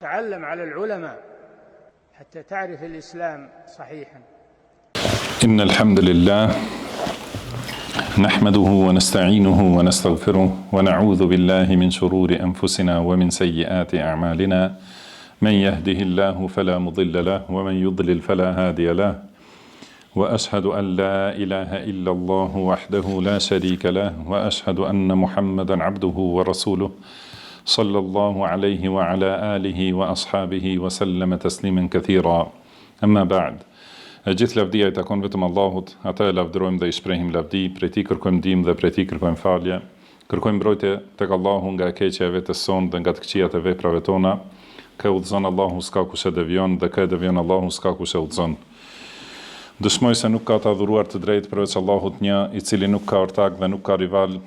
تعلم على العلماء حتى تعرف الإسلام صحيحا. إن الحمد لله نحمده ونستعينه ونستغفره ونعوذ بالله من شرور أنفسنا ومن سيئات أعمالنا من يهده الله فلا مضل له ومن يضلل فلا هادي له وأشهد أن لا إله إلا الله وحده لا شريك له وأشهد أن محمدا عبده ورسوله صلى الله عليه وعلى آله وأصحابه وسلم تسليما كثيرا. أما بعد. Gjithë lavdia I takon vetëm Allahut, ata e lavdërojmë dhe I shprehim lavdi, prej Tij kërkojmë ndihmë dhe prej Tij kërkojmë falje. Kërkojmë mbrojtje tek Allahu nga e keqja e vetes sonë dhe nga të këqijat e veprave tona. Kë udhëzon Allahu s'ka kush e devion dhe kë e devion Allahu s'ka kush e udhëzon. Dëshmoj se nuk ka të adhuruar të drejtë përveç Allahut një, I cili nuk ka ortak dhe nuk ka rival,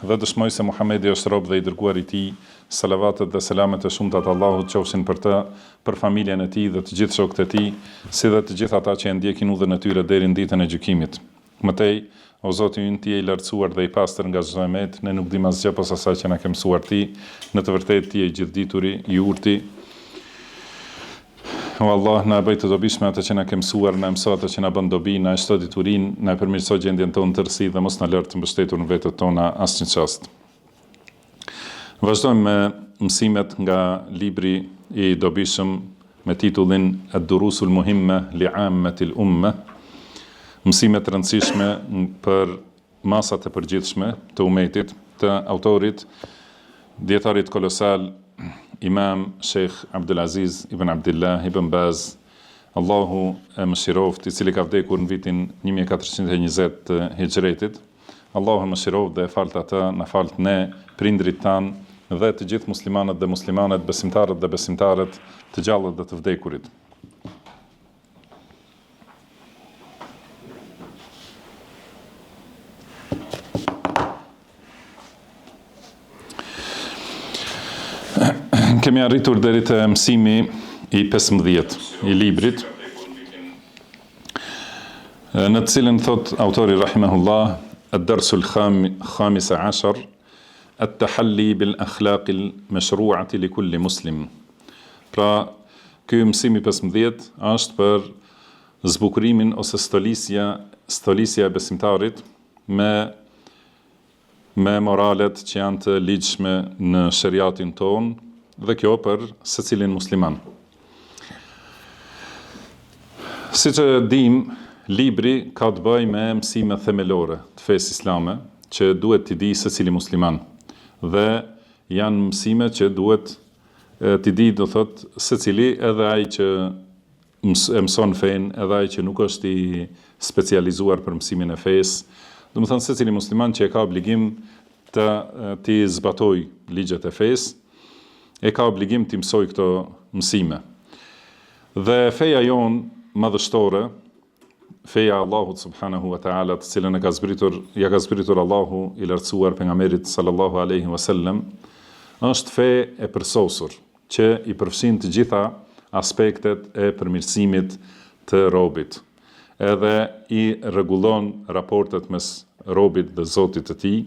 dhe dëshmoj se Muhamedi është rob dhe I dërguar I Tij. Salavatet dhe selamet e shumta të Allahut qofshin për të, për familjen e tij dhe të gjithë shokët e tij, si dhe të gjithë ata që e ndjekin udhën e tyre deri në ditën e gjykimit. Mëtej, o Zoti ynë, Ti je I lartësuar dhe I pastër nga çdo emet, ne nuk dim asgjë posa asaj që na ke mësuar Ti, në të vërtetë Ti je I gjithdituri, I urti. O Allah, na bëj të dobishme atë që na ke mësuar, na mëso atë që na bën dobi, na shto diturinë, na përmirëso gjendjen tonë të rësi dhe mos na lër të mbështetur në vetët tona asnjë çast. Vazhdojmë me mësimet nga libri I dobishëm me titullin Ad-Durusul Muhimme li Ammatil Umme, mësimet të rëndësishme për masat e përgjithshme të umetit, të autorit, dietarit kolosal, Imam Sheikh Abdulaziz ibn Abdullah ibn Baz, Allahu e mëshiroft, I cili ka vdekur në vitin 1420 të Hijretit. Allahu e mëshiroft dhe e falt ata, na falt ne, prindrit tan dhe të gjithë muslimanët dhe muslimanet, besimtarët dhe besimtarët, të gjallët dhe të vdekurit. Kemi arritur deri te mësimi I 15 I librit, në të cilin thot autori rahimahullah, ad-darsul khamis ashar, at-tahalli bil akhlaq al mashru'ati li kulli muslim. Pra, ky mësimi 15 është për zbukurimin ose stolisja e besimtarit me moralet që janë të ligjshme në shariatin ton, dhe kjo për secilin musliman. Siç e dim, libri ka të bëjë me mësime themelore të fesë islame që duhet t'i di secili musliman, dhe janë mësime që duhet t'i di, do thot, secili, edhe ai që e mëson fen, edhe ai që nuk është I specializuar për mësimin e fesë. Do të thënë secili musliman që e ka obligim t'i zbatoj ligjet e fesë, e ka obligim t'i mësoj këto mësime. Dhe feja jon madhështore, feja Allahut subhanahu wa ta'ala, të cilën ja ka zbritur Allahu I lartësuar pejgamberit sallallahu alaihi wasallam, është fe e përsosur, që I përfshin të gjitha aspektet e përmirësimit të robit. Edhe I rregullon raportet mes robit dhe Zotit të tij,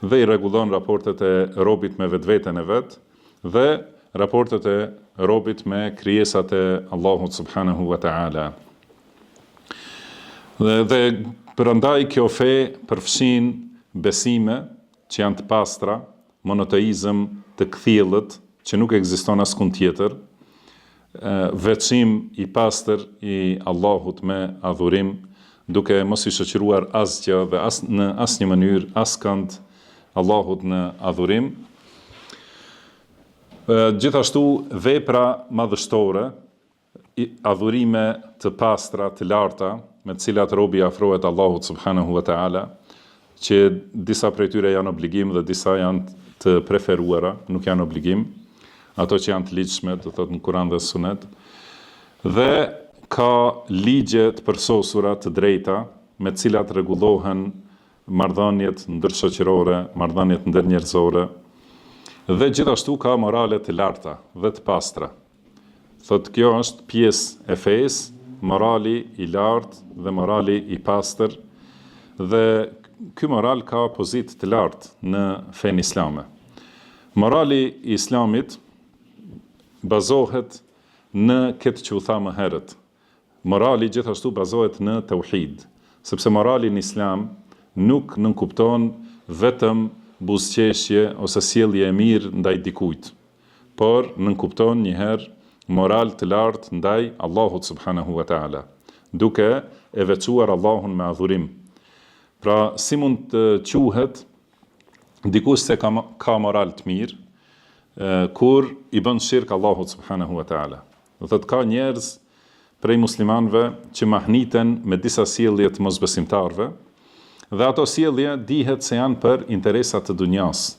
dhe I rregullon raportet e robit me vetveten e vet, dhe raportet e robit me krijesat e Allahut subhanahu wa ta'ala. Dhe përëndaj kjo fe përfshin besime që janë të pastra, monoteizëm të kthjellët që nuk ekziston askund tjetër, veçim I pastër I Allahut me adhurim, duke mos I shoqëruar asgjë dhe në asnjë mënyrë askënd Allahut në adhurim. Gjithashtu vepra madhështore, adhurime të pastra, të larta, me të cilat robi afrohet Allahut subhanahu wa ta'ala, që disa prej tyre janë obligim dhe disa janë të preferuara, nuk janë obligim, ato që janë të ligjshme, do thot në Kur'an dhe Sunet, dhe ka ligje të përsosura të drejta, me të cilat rregullohen marrëdhëniet ndërshoqërore, marrëdhëniet ndërnjerëzore, dhe gjithashtu ka morale të larta dhe të pastra. Thot kjo është pjesë e fesë, morali I lartë dhe morali I pastër, dhe ky moral ka pozitë të lartë në fenë islame. Morali I islamit bazohet në këtë që u tha më herët. Morali gjithashtu bazohet në tauhid, sepse morali në islam nuk nënkupton vetëm buzëqeshje ose sjellje e mirë ndaj dikujt, por nënkupton njëherë moral të lartë ndaj Allahut subhanahu wa ta'ala, duke e veçuar Allahun me adhurim. Pra, si mund të quhet dikush se ka moral të mirë, kur i bën shirk Allahut subhanahu wa ta'ala. Do thotë ka njerëz prej muslimanëve që mahniten me disa sjellje të mosbesimtarëve, dhe ato sjellje dihet se janë për interesat të dunjas.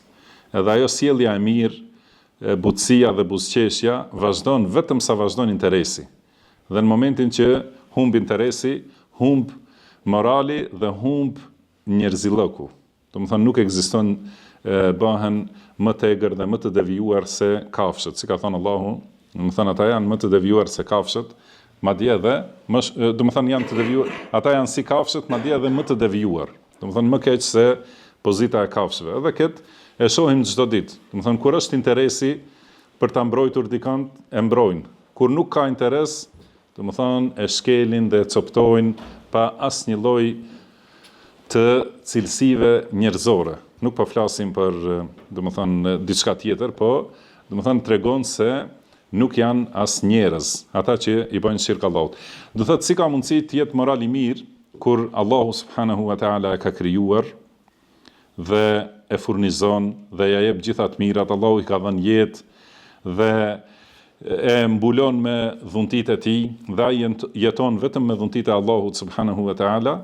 Edhe ajo sjellja e mirë, butësia dhe buzëqeshja vazhdon vetëm sa vazhdon interesi. Dhe në momentin që humb interesi, humb morali dhe humb njerëzillëku. Do të thonë nuk ekziston, bëhen më të egër dhe më të devijuar se kafshët. Si ka thënë Allahu, do të thonë ata janë më të devijuar se kafshët, madje edhe do të thonë janë të devijuar, ata janë si kafshët, madje edhe më të devijuar. Do të thonë më keq se pozita e kafshëve. Edhe këtë e shohim çdo ditë. Do të thonë kur është interesi për ta mbrojtur dikant, e mbrojnë. Kur nuk ka interes, do të thonë e shkelin dhe coptojnë pa asnjë lloj të cilësive njerëzore. Nuk po flasim për, do të thonë, diçka tjetër, po do të thonë tregon se nuk janë as njerëz, ata që i bëjnë shirk Allahut. Do thotë si ka mundësi të jetë moral i mirë kur Allahu subhanahu wa ta'ala e ka krijuar dhe e furnizon dhe ja jep gjitha të mirat, Allahu i ka dhënë jetë dhe e mbulon me dhuntitë e tij dhe ai jeton vetëm me dhuntitë e Allahut subhanahu wa ta'ala,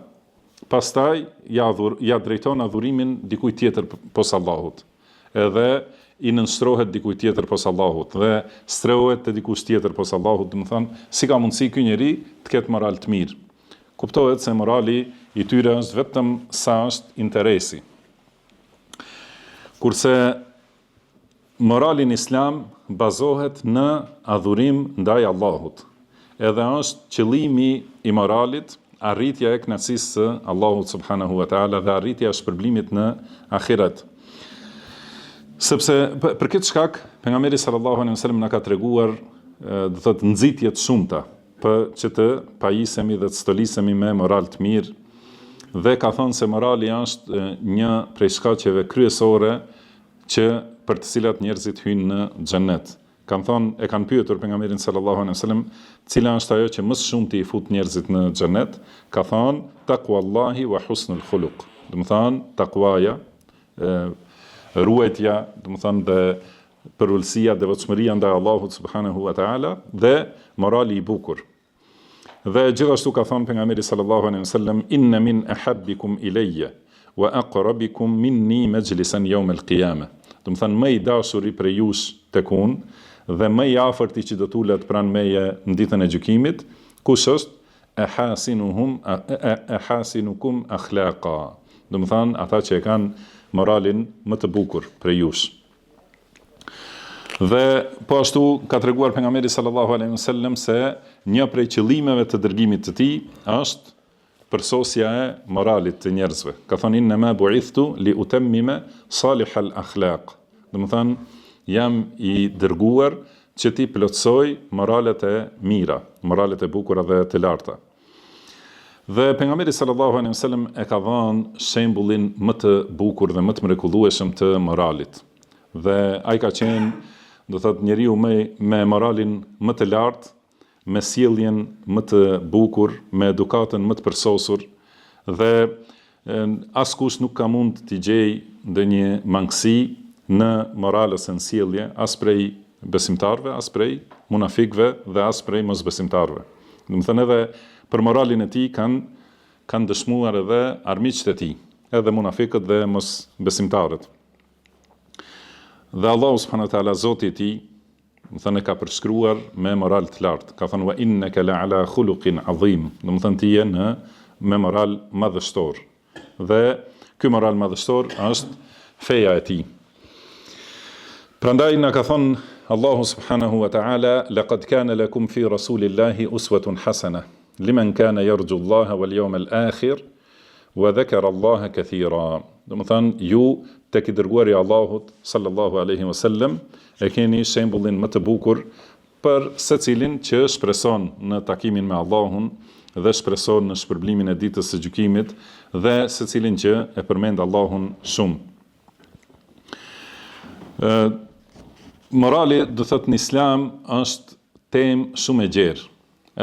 pastaj ja drejton adhurimin dikujt tjetër posa Allahut. Edhe i nënshtrohet dikujt tjetër posa Allahut dhe strehohet te dikush tjetër posa Allahut, do të thonë, si ka mundësi ky njeri të ketë moral të mirë. Kuptohet se morali i tyre është vetëm sa është interesi. Kurse morali në islam bazohet në adhurim ndaj Allahut. Edhe është qëllimi i moralit arritja e kënaqësisë së Allahut subhanahu wa ta'ala dhe arritja e shpërblimit në ahiret. Sepse për këtë shkak pejgamberi sallallahu alaihi wasallam na ka treguar, do thotë, nxitje të shumta për që të pajisemi dhe të stolisemi me moral të mirë, dhe ka thënë se morali është një prej shkaqeve kryesore që për të cilat njerëzit hyjnë në xhennet. E kanë pyetur pejgamberin sallallahu alaihi wasallam, cila është ajo që më shumë i fut njerëzit në xhennet? Ka thënë taqwallahi wa husnul khuluq. Do të thonë takwaja, ruajtja, do të thonë dhe përullësia, devotshmëria ndaj Allahut subhanahu wa ta'ala dhe morali i bukur. Dhe gjithashtu ka thënë pejgamberi sallallahu alaihi wasallam, inna min ahabbikum ilayya wa aqrabikum minni majlisan yawm al-qiyamah. Do të thonë më i dashuri për jush tek unë dhe më i afërti që do të ulet pranë meje në ditën e gjykimit, kush është ahasinukum akhlaqa. Do të thonë ata që e kanë moralin më të bukur për jush. Dhe po ashtu ka treguar pejgamberi sallallahu alaihi wasallam se një prej qëllimeve të dërgimit të tij është përsosja e moralit të njerëzve. Ka thënë inna ma bu'ithtu li utammima salihal akhlaq. Do të thonë jam i dërguar që ti plotësoj moralet e mira, moralet e bukura dhe të larta. Dhe pejgamberi sallallahu alaihi wasallam e ka dhënë shembullin më të bukur dhe më të mrekullueshëm të moralit. Dhe ai ka qenë, do thotë, njeriu me moralin më të lartë, me sjelljen më të bukur, me edukatën më të përsosur, dhe askush nuk ka mund t'i gjejë ndonjë mangësi në moral ose në sjellje, as prej besimtarve, as prej munafikëve dhe as prej mosbesimtarve. Do të thënë edhe për moralin e tij kanë dëshmuar edhe armiqtë e tij, edhe munafikët dhe mosbesimtarët. Dhe Allahu subhanahu wa taala, Zoti i tij, do të thënë ka përshkruar me moral të lartë. Ka thënë wa innaka la ala khuluqin azim. Do të thënë ti je me moral madhështor. Dhe ky moral madhështor është feja e tij. Prandaj na ka thënë Allahu subhanahu wa ta'ala, laqad kana lakum fi rasulillahi uswatun hasana liman kana yarju Allaha wal yawmal akhir wa dhakara Allaha kathira. Do të thënë ju tek i dërguari i Allahut sallallahu alaihi wasallam e keni shembullin më të bukur për secilin që shpreson në takimin me Allahun dhe shpreson në shpërblimin e ditës së gjykimit dhe secilin që e përmend Allahun shumë. Morali, do thot në Islam, është temë shumë e gjerë,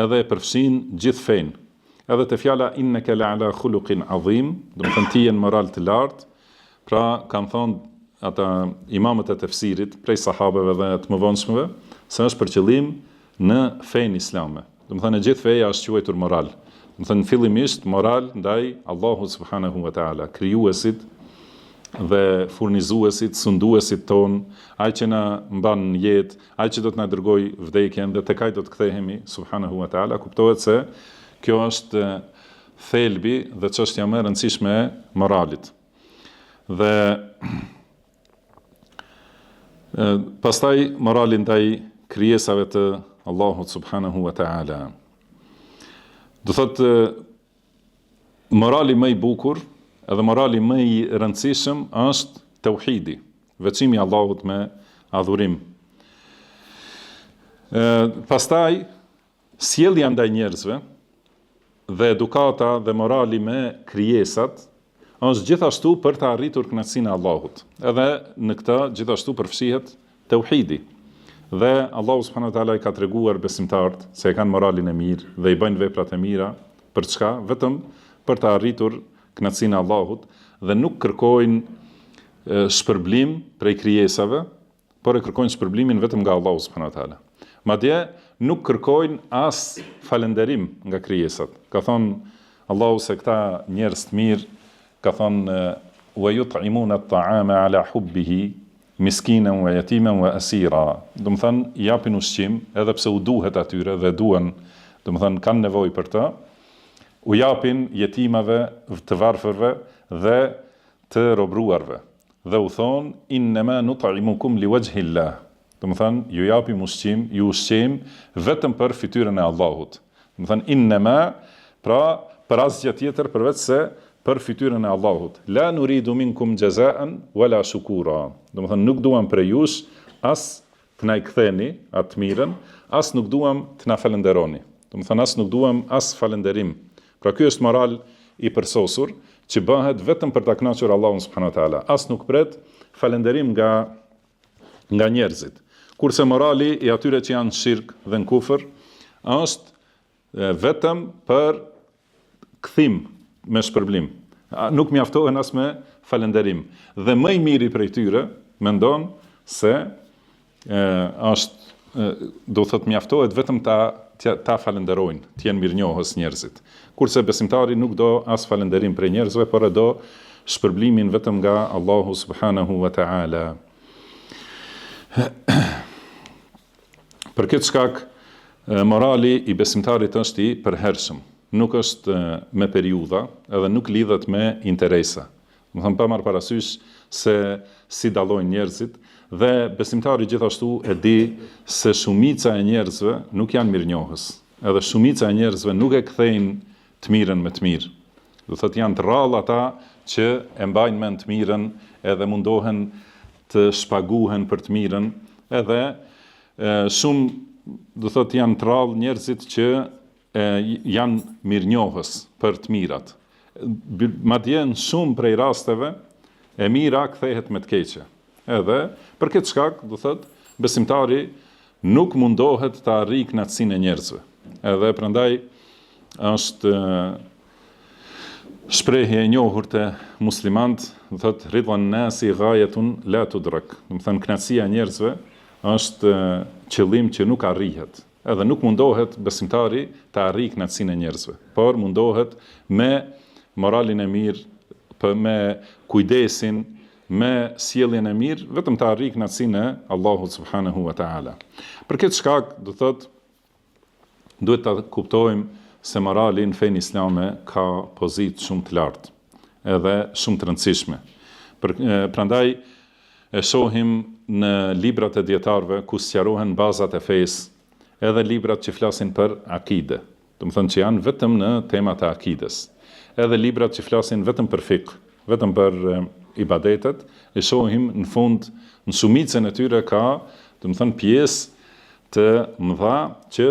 edhe e përfshin gjithë fenë. Edhe te fjala innaka la'ala khuluqin azim, do të thënë ti je në moral të lartë. Pra kanë thonë ata imamët e tefsirit prej sahabeve dhe të mëvonshmëve se është për qëllim në fenë islame. Do të thënë gjithë feja është quajtur moral. Do të thënë fillimisht moral ndaj Allahut subhanahu wa taala, krijuesit dhe furnizuesit, sunduesit ton, ai që na mban në jetë, ai që do të na dërgoj vdekjen dhe tek ai do të kthehemi subhanahu wa taala. Kuptohet se kjo është thelbi dhe çështja më e rëndësishme e moralit. Dhe pastaj morali ndaj krijesave të Allahut subhanahu wa taala. Do thotë morali më i bukur edhe morali më i rëndësishëm është tauhidi, veçimi i Allahut me adhurim. Pastaj sjellja ndaj njerëzve dhe edukata dhe morali me krijesat është gjithashtu për të arritur kënaqësinë e Allahut. Edhe në këtë gjithashtu përfshihet tauhidi. Dhe Allahu subhanahu wa taala i ka treguar besimtarët se e kanë moralin e mirë dhe i bëjnë veprat e mira për çka? Vetëm për të arritur kënaqësinë e Allahut dhe nuk kërkojnë shpërblim prej krijesave, por e kërkojnë shpërblimin vetëm nga Allahu subhanahu wa taala. Madje nuk kërkojnë as falënderim nga krijesat. Ka thonë Allahu se këta njerëz të mirë, ka thonë wa yut'imuna at-ta'ama ala hubbihi miskinan wa yatiman wa asira. Do të thonë japin ushqim edhe pse u duhet atyre dhe duan, do të thonë kanë nevojë për të. U japin jetimave, të varfërve dhe të robruarve. Dhe u thonë innama nut'imukum liwajhi Allah. Do të thonë ju japim ushqim, ju ushqim vetëm për fytyrën e Allahut. Do të thonë innama, pra për asgjë tjetër përveç se për fytyrën e Allahut. La nuridu minkum jazaan wala shukura. Do të thonë nuk duam prej jush as të na i ktheni atë mirën, as nuk duam të na falenderoni. Do të thonë as nuk duam as falënderim. Pra ky është moral i përsosur që bëhet vetëm për ta kënaqur Allahun subhanahu wa taala. As nuk pret falënderim nga njerëzit. Kurse morali i atyre që janë shirk dhe në kufër është vetëm për kthim me shpërblim. Nuk mjaftohen as me falënderim. Dhe më i miri prej tyre mendon se do thot mjaftohet vetëm ta falenderojnë, të jenë mirënjohës njerëzit. Kurse besimtari nuk do as falënderim prej njerëzve, por e do shpërblimin vetëm nga Allahu subhanahu wa taala. Për këtë shkak, morali i besimtarit është i përhershëm. Nuk është me periudha, edhe nuk lidhet me interesa. Më thëmë pa marrë parasysh se si dallojnë njerëzit, dhe besimtari gjithashtu e di se shumica e njerëzve nuk janë mirënjohës. Edhe shumica e njerëzve nuk e kthejnë të mirën me të mirë. Do thotë janë të rrallë ata që e mbajnë mend të mirën, edhe mundohen të shpaguhen për të mirën, edhe shumë do thotë janë të rrallë njerëzit që janë mirënjohës për të mirat. Madje në shumë prej rasteve e mira kthehet me të keqe. Edhe për këtë shkak, do thotë, besimtari nuk mundohet të arrijë kënaqësinë e njerëzve. Edhe prandaj është shprehje e njohur te muslimanët, do thotë ridwan nasi ghayatun la tudrak. Do të thënë kënaqësia e njerëzve është qëllim që nuk arrihet. Edhe nuk mundohet besimtari të arrijë kënaqësinë e njerëzve, por mundohet me moralin e mirë, me kujdesin, me sjelljen e mirë, vetëm të arrijë kënaqësinë e Allahut subhanahu wa taala. Për këtë shkak, do thotë, duhet ta kuptojmë se morali në fenë islame ka pozitë shumë të lartë, edhe shumë të rëndësishme. Prandaj e shohim në librat e dietarëve ku sqarohen bazat e fesë, edhe librat që flasin për akide, do të thonë që janë vetëm në temat e akides, edhe librat që flasin vetëm për fikë, vetëm për ibadetet, e shohim në fund, në shumicën e tyre ka, do të thonë pjesë të mëdha që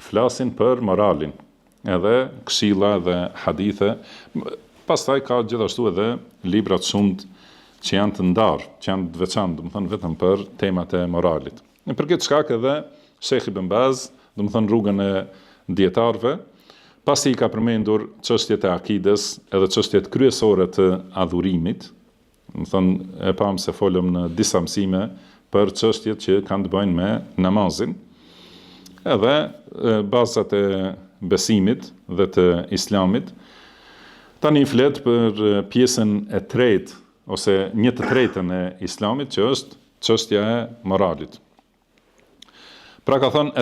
flasin për moralin, edhe këshilla dhe hadithe. Pastaj ka gjithashtu edhe libra të shumt që janë të ndarë, që janë të veçantë, domethënë vetëm për temat e moralit. Në për këtë shkak edhe Sheikh Ibn Baz, domethënë rrugën e dietarëve, pasi i ka përmendur çështjet e akides edhe çështjet kryesore të adhurimit, domethënë e pam se folëm në disa mësime për çështjet që kanë të bëjnë me namazin, edhe bazat e besimit dhe të islamit. Tani flet për pjesën e tretë ose një të tretën e islamit, që është çështja e moralit. Pra ka thënë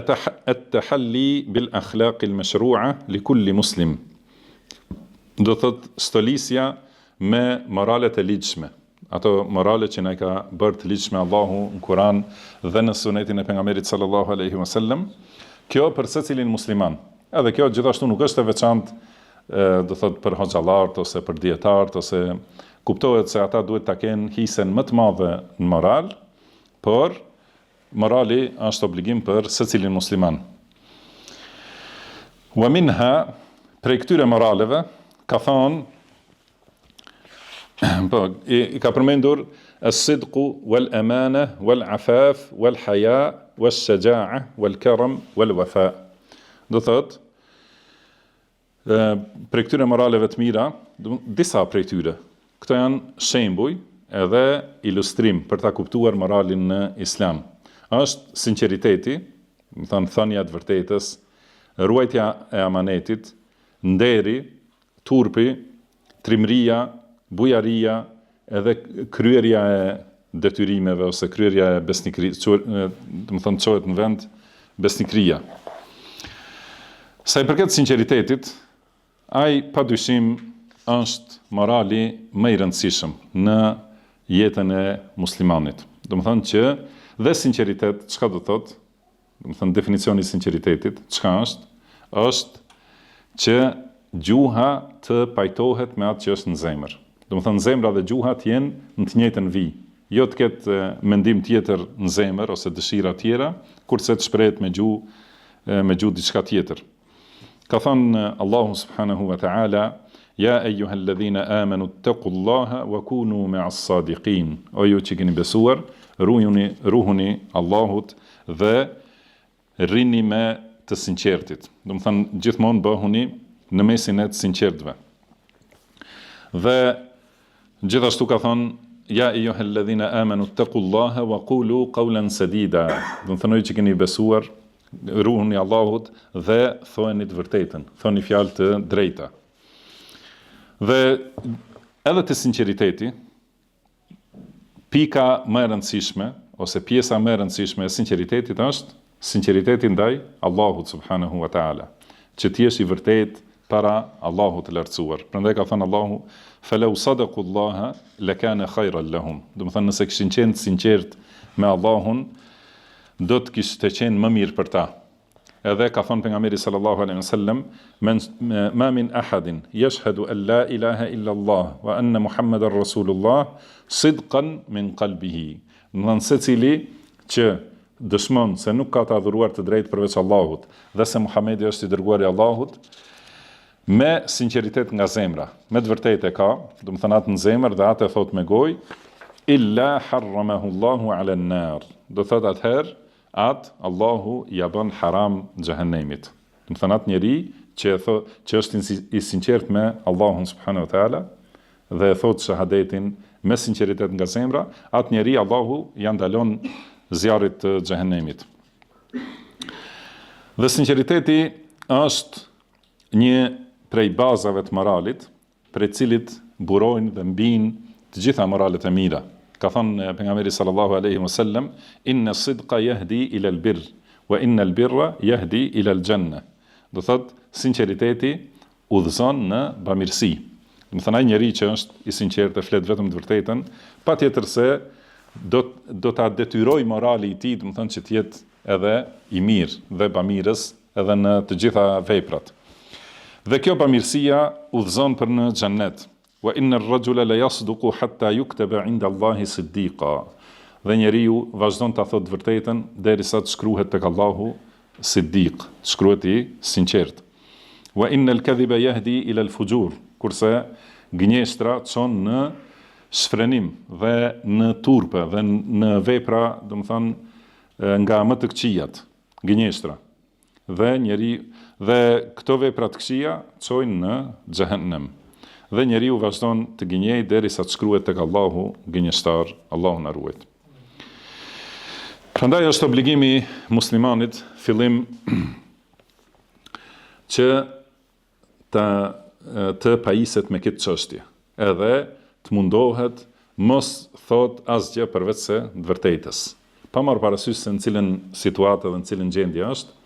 at-tahalli bil akhlaq al-mashru'a li kulli muslim. Do thot stolisja me moralet e ligjshme. Ato morale që na ka bërë të ligjshme Allahu në Kur'an dhe në sunetin e pejgamberit sallallahu alaihi wasallam. Kjo për secilin musliman. Edhe kjo gjithashtu nuk është e veçantë, do thot për hoxhallarët ose për dietarët, ose kuptohet se ata duhet ta kenë hisen më të madhe në moral, por morali është obligim për secilin musliman. Wa minha, prej këtyre moraleve, ka thonë, i ka përmendur as-sidqu wal amana wal afaf wal haya wal shaja'a wal karam wal wafa. Do thot, prej këtyre moraleve të mira, disa prej tyre. Këto janë shembuj edhe ilustrim për ta kuptuar moralin në islam. Është sinqeriteti, do të thonë thënia e vërtetës, ruajtja e amanetit, nderi, turpi, trimëria, bujaria, edhe kryerja e detyrimeve ose kryerja e besnikrisë, do të thonë çohet në vend besnikëria. Sa i përket sinqeritetit, ai padyshim është morali më i rëndësishëm në jetën e muslimanit. Do të thonë që dhe sinqeritet, çka do thotë? Do të thonë definicioni i sinqeritetit, çka është? Është që gjuha të pajtohet me atë që është në zemër. Do të thonë zemra dhe gjuha të jenë në të njëjtën vijë. Jo të ketë mendim tjetër në zemër ose dëshira tjera, kurse të shprehet me gjuhë diçka tjetër. Ka thënë Allahu subhanahu wa ta'ala, ja eyyuhalladhina amanu ittaqullaha wa kunu ma'as sadiqin. O ju që keni besuar, ruhuni Allahut dhe rrini me të sinqertit. Do të thënë gjithmonë bëhuni në mesin e të sinqertëve. Dhe gjithashtu ka thënë ja eyyuhalladhina amanu ittaqullaha wa qulu qawlan sadida. Do të thënë ju që keni besuar, ruhuni Allahut dhe thoni të vërtetën, thoni fjalë të drejta. Dhe edhe të sinqeriteti, pika më e rëndësishme ose pjesa më e rëndësishme e sinqeritetit është sinqeriteti ndaj Allahut subhanahu wa taala, që ti jesh i vërtet para Allahut të lartësuar. Prandaj ka thënë Allahu, falau sadaqullaha lakana khayran lahum. Do të thënë nëse kishin qenë të sinqert me Allahun, do të kishte qenë më mirë për ta. Edhe ka thënë pejgamberi sallallahu alaihi wasallam, ma min ahadin yashhadu an la ilaha illa Allah wa anna Muhammadar Rasulullah sidqan min qalbihi. Domthon secili që dëshmon se nuk ka të adhuruar të drejtë përveç Allahut dhe se Muhamedi është i dërguari i Allahut, me sinqeritet nga zemra, me të vërtetë e ka, do të thonë atë në zemër dhe atë e thot me gojë, illa harramahu Allahu ala an-nar. Do thotë atëherë atë Allahu ja bën haram xhehenemit. Do të thonë atë njeri që është i sinqert me Allahun subhanahu wa taala dhe e thot shahadetin me sinqeritet nga zemra, atë njeri Allahu ja ndalon zjarrit të xhehenemit. Dhe sinqeriteti është një prej bazave të moralit, prej cilit burojnë dhe mbijnë të gjitha moralet e mira. Ka thënë pejgamberi sallallahu alaihi wasallam, inna sidqa yahdi ila al-birr wa inna al-birra yahdi ila al-janna. Do thot sinqeriteti udhëzon në bamirësi. Do thënë ai njeriu që është i sinqert e flet vetëm të vërtetën, patjetër se do ta detyroj morali i tij, do thënë që të jetë edhe i mirë dhe bamirës edhe në të gjitha veprat. Dhe kjo bamirësia udhëzon për në xhennet. Wa inna ar-rajula la yasduqu hatta yuktaba 'inda Allahi siddiqa. dhe njeriu vazhdon ta thotë vërtetën derisa të shkruhet tek Allahu Siddiq, të shkruhet i sinqert. Wa innal kadhiba yahdi ila al-fujur, kurse gënjeshtra çon në shfrenim dhe në turpe dhe në vepra, domethënë nga më të këqijat, gënjeshtra. Dhe këto vepra të këqija çojnë në xhehenem. Dhe njeriu vazhdon të gënjej derisa të shkruhet tek Allahu gënjeshtar, Allahu na ruaj. Prandaj është obligimi muslimanit fillim që të pajiset me këtë çështje, edhe të mundohet mos thot asgjë përveç se të vërtetës. Pa marrë parasysh se në cilën situatë dhe në cilën gjendje është,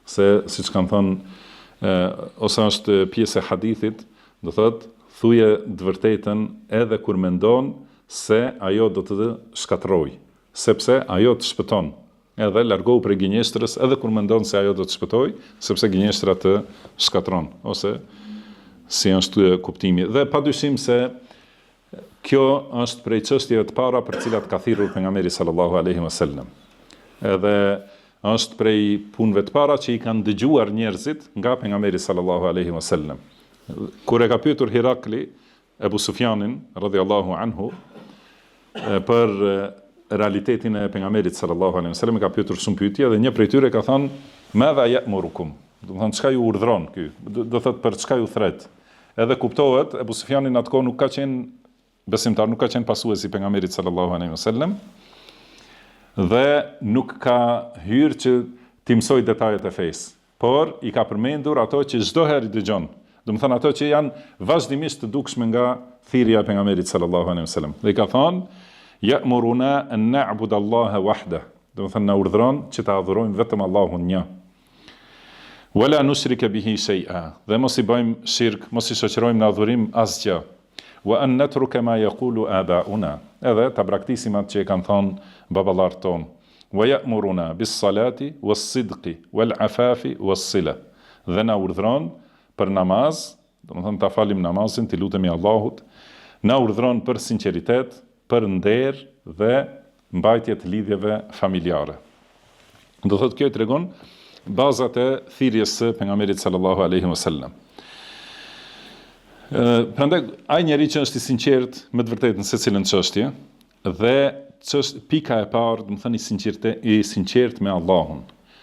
se siç kanë thënë ose është pjesë e hadithit, do thotë thuje të vërtetën edhe kur mendon se ajo do të shkatërrojë, sepse ajo të shpëton. Edhe largohu prej gënjeshtrës edhe kur mendon se ajo do të shpëtojë, sepse gënjeshtra të shkatron, ose si është kuptimi. Dhe padyshim se kjo është prej çështjeve të para për cilat ka thirrur pejgamberi sallallahu alaihi wasallam. Edhe është prej punëve të para që i kanë dëgjuar njerëzit nga pejgamberi sallallahu alaihi wasallam. Kur e ka pyetur Hirakli Ebu Sufjanin radhiyallahu anhu për realitetin e pejgamberit sallallahu alaihi wasallam, ka pyetur shumë pyetje dhe një prej tyre ka thënë madha ya'murukum, do të thonë çka ju urdhron ky, do thotë për çka ju thret. Edhe kuptohet Ebu Sufjani në atë kohë nuk ka qenë besimtar, nuk ka qenë pasues i pejgamberit sallallahu alaihi wasallam dhe nuk ka hyrë që t'i mësoj detajet e fesë, por i ka përmendur ato që çdo herë i dëgjon. Do të thonë ato që janë vazhdimisht të dukshme nga thirrja e pejgamberit sallallahu alaihi wasallam. Dhe i ka thënë ya'muruna an na'budu Allaha wahda. Do të thonë na urdhëron që ta adhurojmë vetëm Allahun një. Wala nushrika bihi shay'a. Dhe mos i bëjmë shirk, mos i shoqërojmë në adhurim asgjë. Wa an natruka ma yaqulu aba'una. Edhe ta braktisim atë që e kanë thënë baballarët tonë. Wa ya'muruna bis salati was sidqi wal afafi was sila. Dhe na urdhëron për namaz, do të thonë ta falim namazin, të lutemi Allahut, na urdhëron për sinqeritet, për nder dhe mbajtje të lidhjeve familjare. Do thotë kjo tregon bazat e thirrjes së pejgamberit sallallahu alaihi wasallam. Prandaj ai njeriu që është i sinqert me të vërtetën se cilën çështje dhe pika e parë, do të thënë i sinqert me Allahun.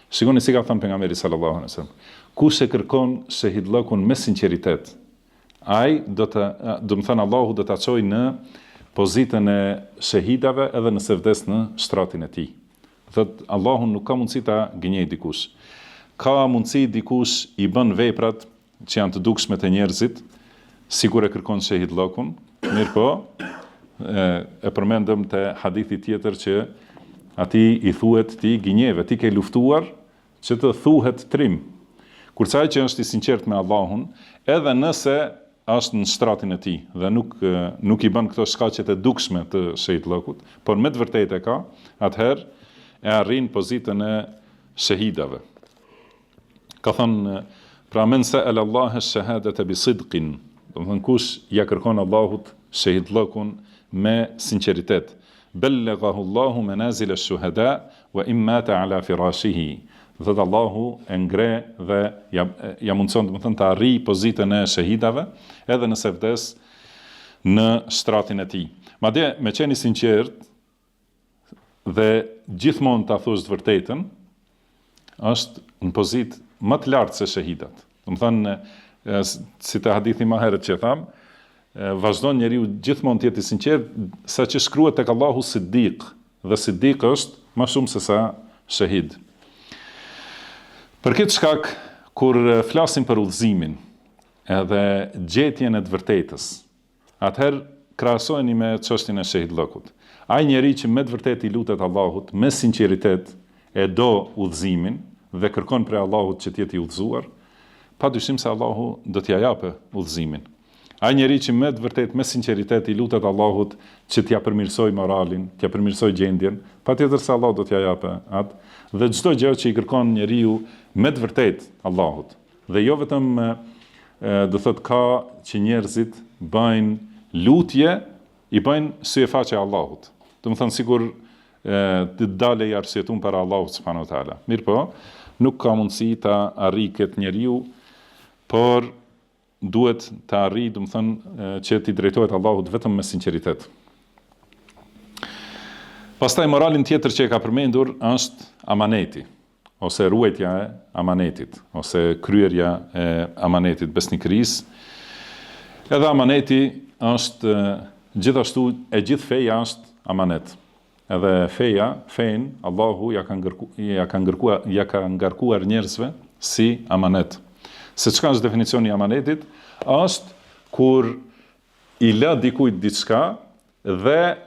Shikoni si ka thënë pejgamberi sallallahu alaihi wasallam. Kush e kërkon shahidllëkun me sinqeritet, ai do të thënë Allahu do ta çojë në pozitën e shahidave edhe nëse vdes në shtratin e tij. Thotë Allahu nuk ka mundësi ta gënjej dikush. Ka mundësi dikush i bën veprat që janë të dukshme te njerëzit, sikur e kërkon shahidllëkun, mirë po, e përmendëm te hadithi tjetër që atij i thuhet ti gënjeve, ti ke luftuar që të thuhet trim. Kurse ai që është i sinqert me Allahun, edhe nëse është në shtratin e tij dhe nuk i bën këto shkaqe të dukshme të shahidllëkut, por me të vërtetë e ka, atëherë e arrin pozitën e shahidave. Ka thënë, pra men sa'ala Allah ash-shahadata bi sidqin, do të thonë kush ja kërkon Allahut shahidllëkun me sinqeritet, ballaghahu Allahu manazil ash-shuhada wa in mata ala firashihi. Dhe Allahu e ngre dhe ja mundson të më thënë të arrijë pozitën e shahidave edhe nëse vdes në shtratin e tij. Madje me qenë i sinqert dhe gjithmonë ta thosh të vërtetën, është në pozitë më të lartë se shahidat. Do të thënë, si te hadithi më herët që tham, vazhdon njeriu gjithmonë të jetë i sinqert saqë shkruhet tek Allahu Siddiq, dhe Siddiq është më shumë se sa shahid. Për këtë shkak, kur flasim për udhëzimin edhe gjetjen e të vërtetës, atëherë krahasojeni me çështjen e shahidllëkut. Ai njeri që me të vërtetë i lutet Allahut, me sinqeritet e do udhëzimin dhe kërkon prej Allahut që të jetë i udhëzuar, padyshim se Allahu do t'ia japë udhëzimin. Ai njeri që me të vërtetë me sinqeritet i lutet Allahut që t'ia përmirësoj moralin, t'ia përmirësoj gjendjen, patjetër se Allah do t'ia japë atë. Dhe çdo gjë që i kërkon njeriu me të vërtetë Allahut. Dhe jo vetëm do thotë ka që njerëzit bëjnë lutje, i bëjnë syefaqe Allahut. Do të thonë sikur të dalë i arsjetun për Allahu subhanahu wa taala. Mirë po, nuk ka mundësi ta arrijë këtë njeriu, por duhet të arrijë, do të thënë, që t'i drejtohet Allahut vetëm me sinqeritet. Pastaj moralin tjetër që e ka përmendur është amaneti, ose ruajtja e amanetit, ose kryerja e amanetit besnikërisë. Edhe amaneti është gjithashtu, e gjithë feja është amanet. Edhe fejnë, Allahu ja ka ngarkuar njerëzve si amanet. Se çka është definicioni i amanetit? Është kur i lë dikujt diçka dhe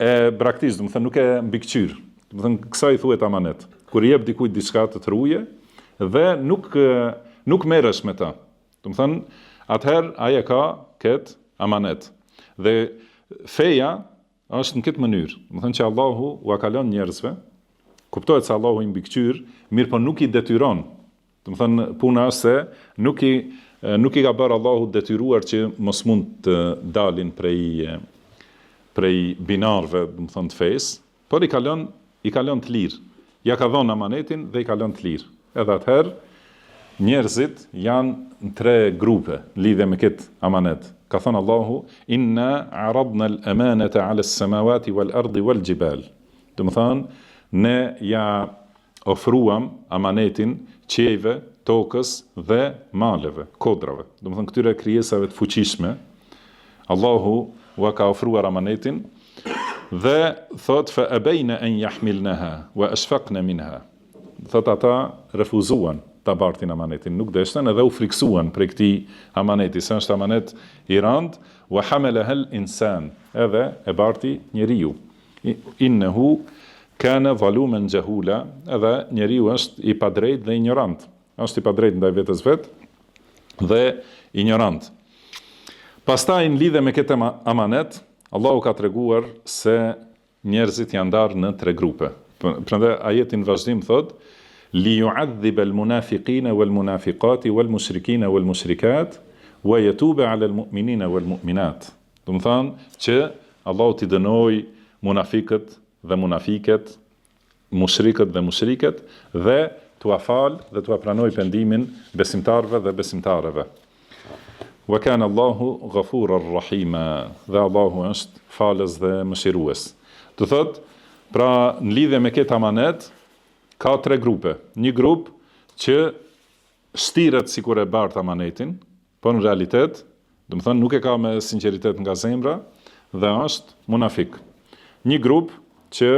e braktis, do të thënë nuk e mbikëqyr. Do të thënë kësaj thuhet amanet. Kur i jep dikujt diçka të truje dhe nuk merresh me ta. Do të thënë atëherë ai e ka këtë amanet. Dhe feja është në këtë mënyrë. Do të thënë që Allahu ua ka lënë njerëzve, kuptohet se Allahu i mbikëqyr, mirë po nuk i detyron. Do të thënë puna është se nuk i ka bërë Allahu detyruar që mos mund të dalin prej binarëve, do të thënë të fesë, por i ka lënë të lirë. Ja ka dhënë amanetin dhe i ka lënë të lirë. Edhe atëherë njerëzit janë në 3 grupe lidhe me këtë amanet. Ka thënë Allahu, inna aradna al-amanata ala as-samawati wal-ardi wal-jibal. Do të thënë, ne ja ofruam amanetin qiejve, tokës dhe maleve, kodrave. Do të thënë këtyre krijesave të fuqishme, Allahu ua ka ofruar amanetin dhe thot fa abayna an yahmilnaha wa ashfaqna minha. Thot ata refuzuan ta bartin amanetin, nuk deshten edhe u friksuan prej këtij amaneti, se është amanet i rënd, wa hamalaha al-insan, edhe e barti njeriu. Innehu kana zaluman jahula, edhe njeriu është i padrejt dhe ignorant. Është i padrejt ndaj vetes vet dhe ignorant. Pastaj në lidhje me këtë amanet, Allahu ka treguar se njerëzit janë ndarë në 3 grupe. Prandaj ajeti në vazhdim thot ليعذب المنافقين والمنافقات والمشركين والمشركات ويتوب على المؤمنين والمؤمنات. Do të thonë që Allahu t'i dënoi munafikët dhe munafiket, mushrikët dhe mushriket dhe t'u afal dhe t'u pranoi pendimin besimtarëve dhe besimtareve. Wa kana Allahu ghafurar rahima. Dhe Allahu është falës dhe mëshirues. Do thotë, pra në lidhje me këtë amanet ka 3 grupe. Një grup që shtiret sikur e bart amanetin, por në realitet, do të thënë nuk e ka me sinqeritet nga zemra dhe është munafik. Një grup që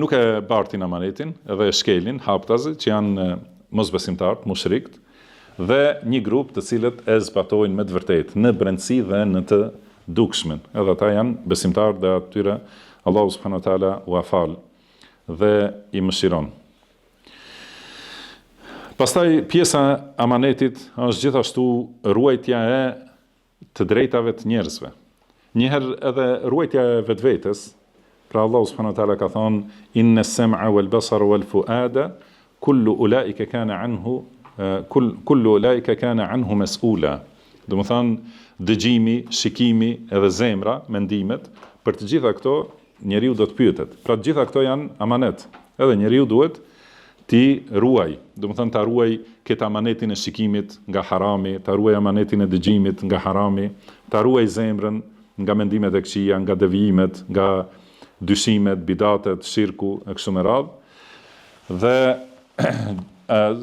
nuk e bartin amanetin, edhe e shkelin, haptazi, që janë mosbesimtarët, mushrikët, dhe një grup të cilët e zbatojnë me të vërtetë, në brendësi dhe në të dukshmen. Edhe ata janë besimtarë dhe atyre Allahu subhanahu wa taala u afal dhe i mëshiron. Pastaj pjesa amanetit është gjithashtu ruajtja e të drejtave të njerëzve. Njëherë edhe ruajtja e vetvetes, pra Allahu subhanahu wa taala ka thonë inna as-sam'a wal basara wal fuada kullu ulaika kana anhu mas'ula. Do të thonë dëgjimi, shikimi edhe zemra, mendimet, për të gjitha këto njeriu do të pyetet. Pra të gjitha këto janë amanet. Edhe njeriu duhet ti ruaj. Do të thënë ta ruaj këtë amanetin e shikimit nga harami, ta ruaj amanetin e dëgjimit nga harami, ta ruaj zemrën nga mendimet e këqija, nga devijimet, nga dyshimet, bidatet, shirku e kështu me radhë. Dhe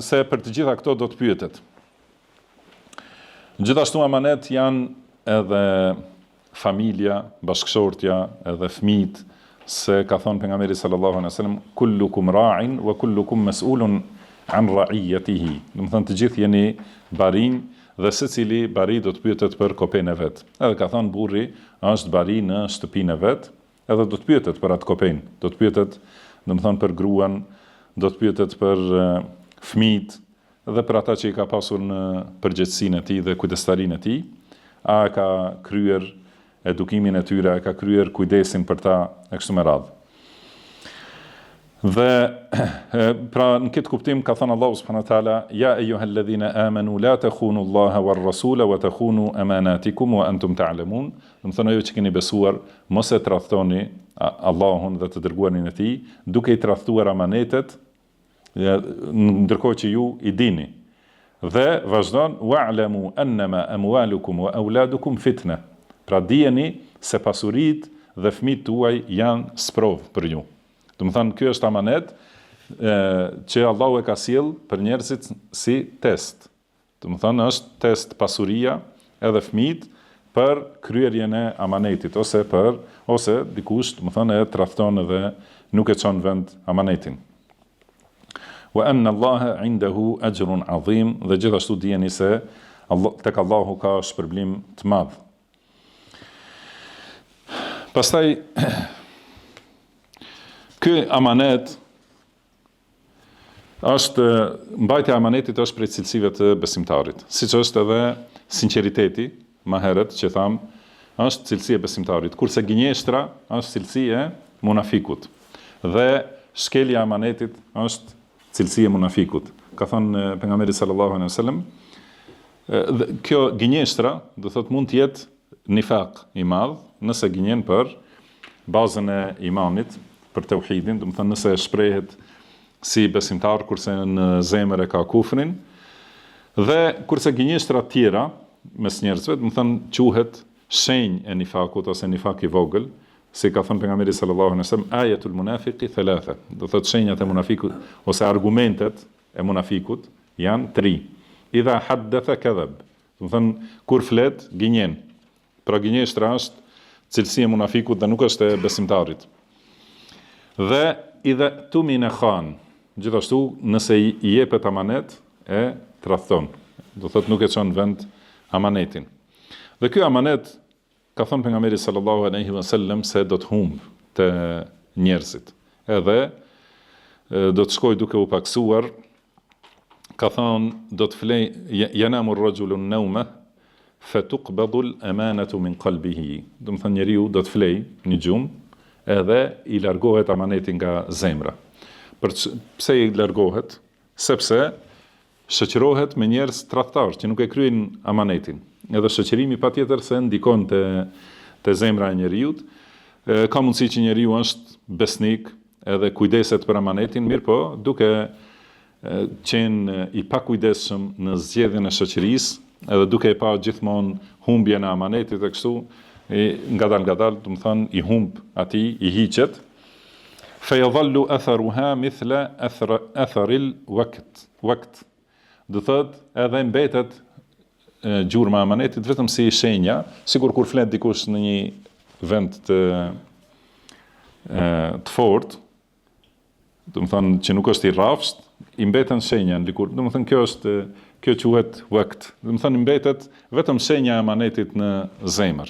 se për të gjitha këto do të pyetet. Gjithashtu amanet janë edhe familja, bashkëshortja, edhe fëmijët, se ka thonë pejgamberi sallallahu alaihi wasallam kullukum ra'in wa kullukum mas'ulun an ra'iyatihi. Do të thënë të gjithë jeni barinj dhe secili bari do të pyetet për kopen e vet. Edhe ka thonë burri është bari në shtëpinë e vet, edhe do të pyetet për atë kopen. Do të pyetet, do të thënë për gruan, do të pyetet për fëmijët dhe për ata që i ka pasur në përgjegjësinë e tij dhe kujdestarinë e tij. A ka kryer edukimin e tyre, ka kryer kujdesin për ta e kështu me radhë. Dhe pra në këtë kuptim ka thënë Allahu subhanahu wa taala ya ayyuhalladhina amanu la takhunu Allaha war rasula wa takhunu amanatikum wa antum ta'lamun. Do të thonë ju që keni besuar, mos e tradhtoni Allahun dhe të dërguarin e tij, duke i tradhtuar amanetet, ndërkohë që ju i dini. Dhe vazhdon wa'lamu annama amwalukum wa auladukum fitna. Pra dijeni se pasuritë dhe fëmijët tuaj janë sprovë për ju. Do të thonë ky është amanet që Allahu e ka sjell për njerëzit si test. Do të thonë është test pasuria edhe fëmijët për kryerjen e amanetit ose dikush, do të thonë e tradhton edhe nuk e çon vend amanetin. Wa anna Allaha 'indahu ajrun 'azim, dhe gjithashtu dijeni se tek Allahu ka shpërblim të madh. Pastaj ky amanet është mbajtja e amanetit është prej cilësive të besimtarit, siç është edhe sinqeriteti, më herët që tham, është cilësi e besimtarit, kurse gënjeshtra është cilësi e munafikut. Dhe shkelja e amanetit është cilësi e munafikut. Ka thënë pejgamberi sallallahu alaihi wasallam, kjo gënjeshtra, do thotë mund të jetë nifaq i madh, nëse gënjen për bazën e imanit, për tauhidin, do të thonë nëse shprehet si besimtar kurse në zemër e ka kufrin, dhe kurse gënjeshtrat tjera mes njerëzve, do të thonë quhet shenjë e nifakut ose nifak i vogël, si ka thënë pejgamberi sallallahu alaihi wasallam, ayatul munafiqi thalatha. Do thotë shenjat e munafikut ose argumentet e munafikut janë 3. Idha haddatha kadhab. Do thonë kur flet gënjen. Pra gënjeshtra është cilësi e munafikut dhe nuk është e besimtarit. Dhe idha tumina khan. Gjithashtu nëse i jepet amanet e tradhton. Do thotë nuk e çon vend amanetin. Dhe ky amanet ka thënë pejgamberi sallallahu alaihi wasallam se do të humb të njerëzit. Edhe do të shkojë duke u paksuar. Ka thënë do të flej yanamu ar-rajulu an-nawma fatuqbadu al-amanatu min qalbihi. Do të thonë njeriu do të flej një gjumë edhe i largohet amaneti nga zemra. Pse i largohet? Sepse shoqërohet me njerëz tradhtar që nuk e kryejnë amanetin. Edhe shoqërimi patjetër se ndikon te zemra e njeriut. Ka mundësi që njeriu është besnik edhe kujdeset për amanetin, mirë po duke qenë i pakujdesshëm në zgjedhjen e shoqërisë, edhe duke e pa gjithmonë humbjen e amanetit e kështu, ngadal, do të thonë i humb atij, i hiqet. Fayadhallu atharuha mithla atharil waqt. Do thotë edhe mbetet gjurma e amanetit vetëm si shenja, sikur kur flet dikush në një vend të fortë, do të thonë që nuk është i rrafsht, i mbeten shenja dikur. Do të thonë kjo quhet waqt. Do të thonë mbetet vetëm shenja e amanetit në zemër.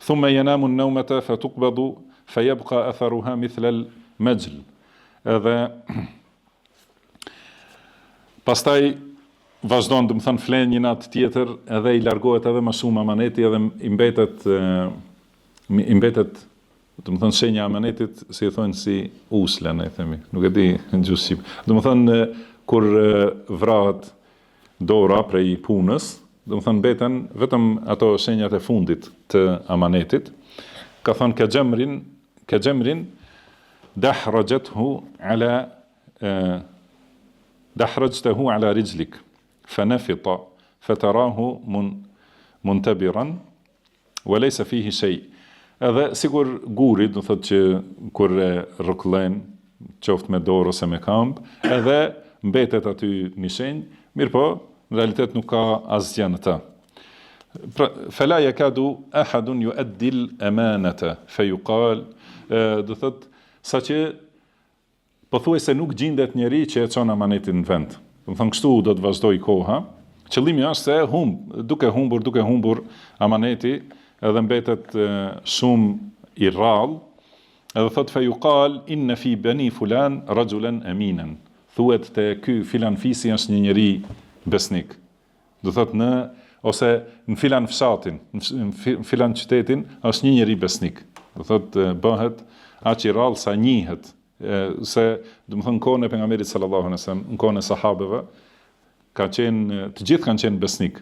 Thumma yanamu an-nawmata fatuqbadu fayabqa atharuha mithla al-majl. Edhe pastaj vazhdon, do të thonë flen një natë tjetër, edhe i largohet edhe më shumë amaneti, edhe i mbetet, do të thonë shenja e amanetit, si e thonë si usla, ne themi, nuk e di në gjuhë shqip. Do të thonë kur vrahet dora prej punës, do të thonë mbeten vetëm ato shenjat e fundit të amanetit. Ka thonë ka xhamrin dahrajtahu ala rijlik fanafita fatarahu muntabiran wa laysa fihi shay. Edhe sikur guri, do thotë që kur e rrokllën, qoftë me dorë ose me këmbë, edhe mbetet aty një shenjë, mirë po, në realitet nuk ka asgjë në të. Fala yakadu ahadun yuaddi al-amanata fayuqal, do thotë saqë pothuajse nuk gjendet njeri që e çon amanetin në vend. Do thonë kështu do të vazhdoj koha. Qëllimi është se duke humbur amaneti, edhe mbetet shumë i rrallë, edhe thot fayuqal inna fi bani fulan rajulan aminan. Thuhet te ky filan fisi është një njeri besnik. Do thot ose në filan fshatin, në filan qytetin është një njeri besnik. Do thot bëhet aq i rrallë sa njihet, se do të thonë kohën e pejgamberit sallallahu alaihi wasallam, në kohën e sahabeve, të gjithë kanë qenë besnik.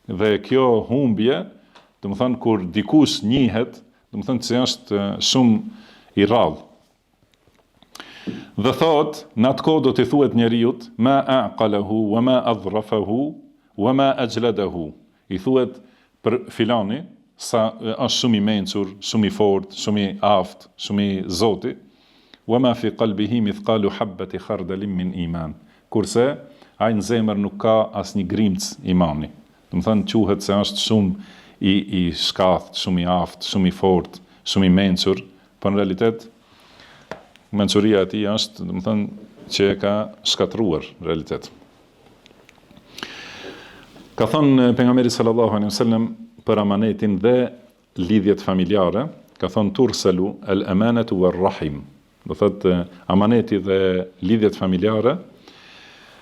Dhe kjo humbje, do të thonë kur dikush njihet, do të thonë se është shumë i rrallë. Dhe thot, në atë kohë do t'i thuhet njeriut, ma aqalahu, wa ma adhrafahu, wa ma ajladahu. I thuhet për filani, sa është shumë i mençur, shumë i fortë, shumë i aftë, shumë i zoti, wa ma fi qalbihi mithqalu habbati khardalin min iman. Kurse ai në zemër nuk ka asnjë grimc imani. Do të thënë quhet se është shumë i shkathtë, shumë i aftë, shumë i fortë, shumë i mençur, por në realitet mençuria e tij është, do të thënë, që e ka shkatruar realitet. Ka thënë pejgamberi sallallahu alaihi wasallam për amanetin dhe lidhjet familjare, ka thënë tursalu al-amanatu war-rahim. Do thotë amaneti dhe lidhjet familjare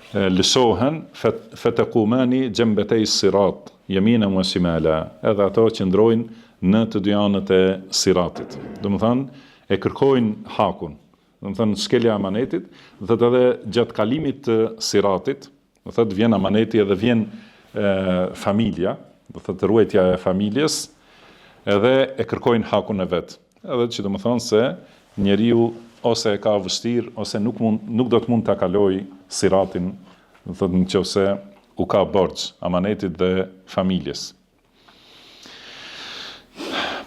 lëshohen fataqumani jambetay sirat, yaminan wa shimala, edhe ato që ndrojnë në të dy anët e siratit. Do të thënë e kërkojnë hakun. Do të thënë shkelja e amanetit, do thotë edhe gjatë kalimit të siratit, do thotë vjen amaneti edhe vjen familja, do thotë ruajtja e familjes, edhe e kërkojnë hakun e vet. Edhe që do të thonë se njeriu ose e ka vështirë ose nuk do të mund ta kalojë siratin, do thotë nëse u ka borxh amanetit dhe familjes.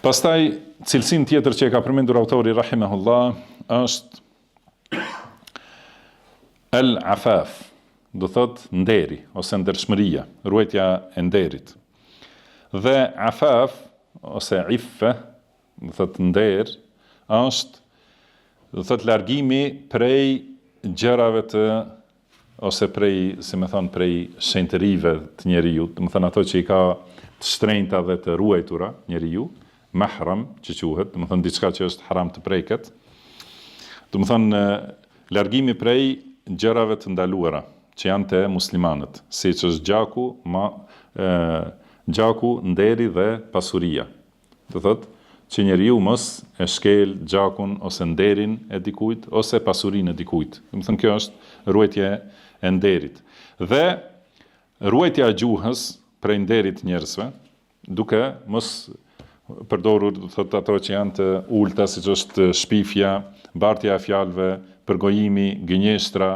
Pastaj cilësinë tjetër që e ka përmendur autori rahimahullah është al-afaf, do thot nderi ose ndershmëria, ruajtja e nderit. Dhe afaf ose iffe, do thot nder, është do thot largimi prej gjërave të ose prej, si më thon, prej shenjtërive të njeriu, do të thon ato që i ka të shtrenjta dhe të ruajtura njeriu, mahram që quhet, do të thon diçka që është haram të preket. Do të thon largimi prej gjërave të ndaluara që janë te muslimanët, siç është gjaku, nderi dhe pasuria. Do thot që njeriu mos e shkel gjakun ose nderin e dikujt ose pasurinë e dikujt. Do të thon kjo është ruajtja e nderit. Dhe ruajtja e gjuhës prej nderit njerëzve, duke mos përdorur, do thot ato që janë të ulta, siç është shpifja, bartja e fjalëve, përgojimi, gënjeshtra,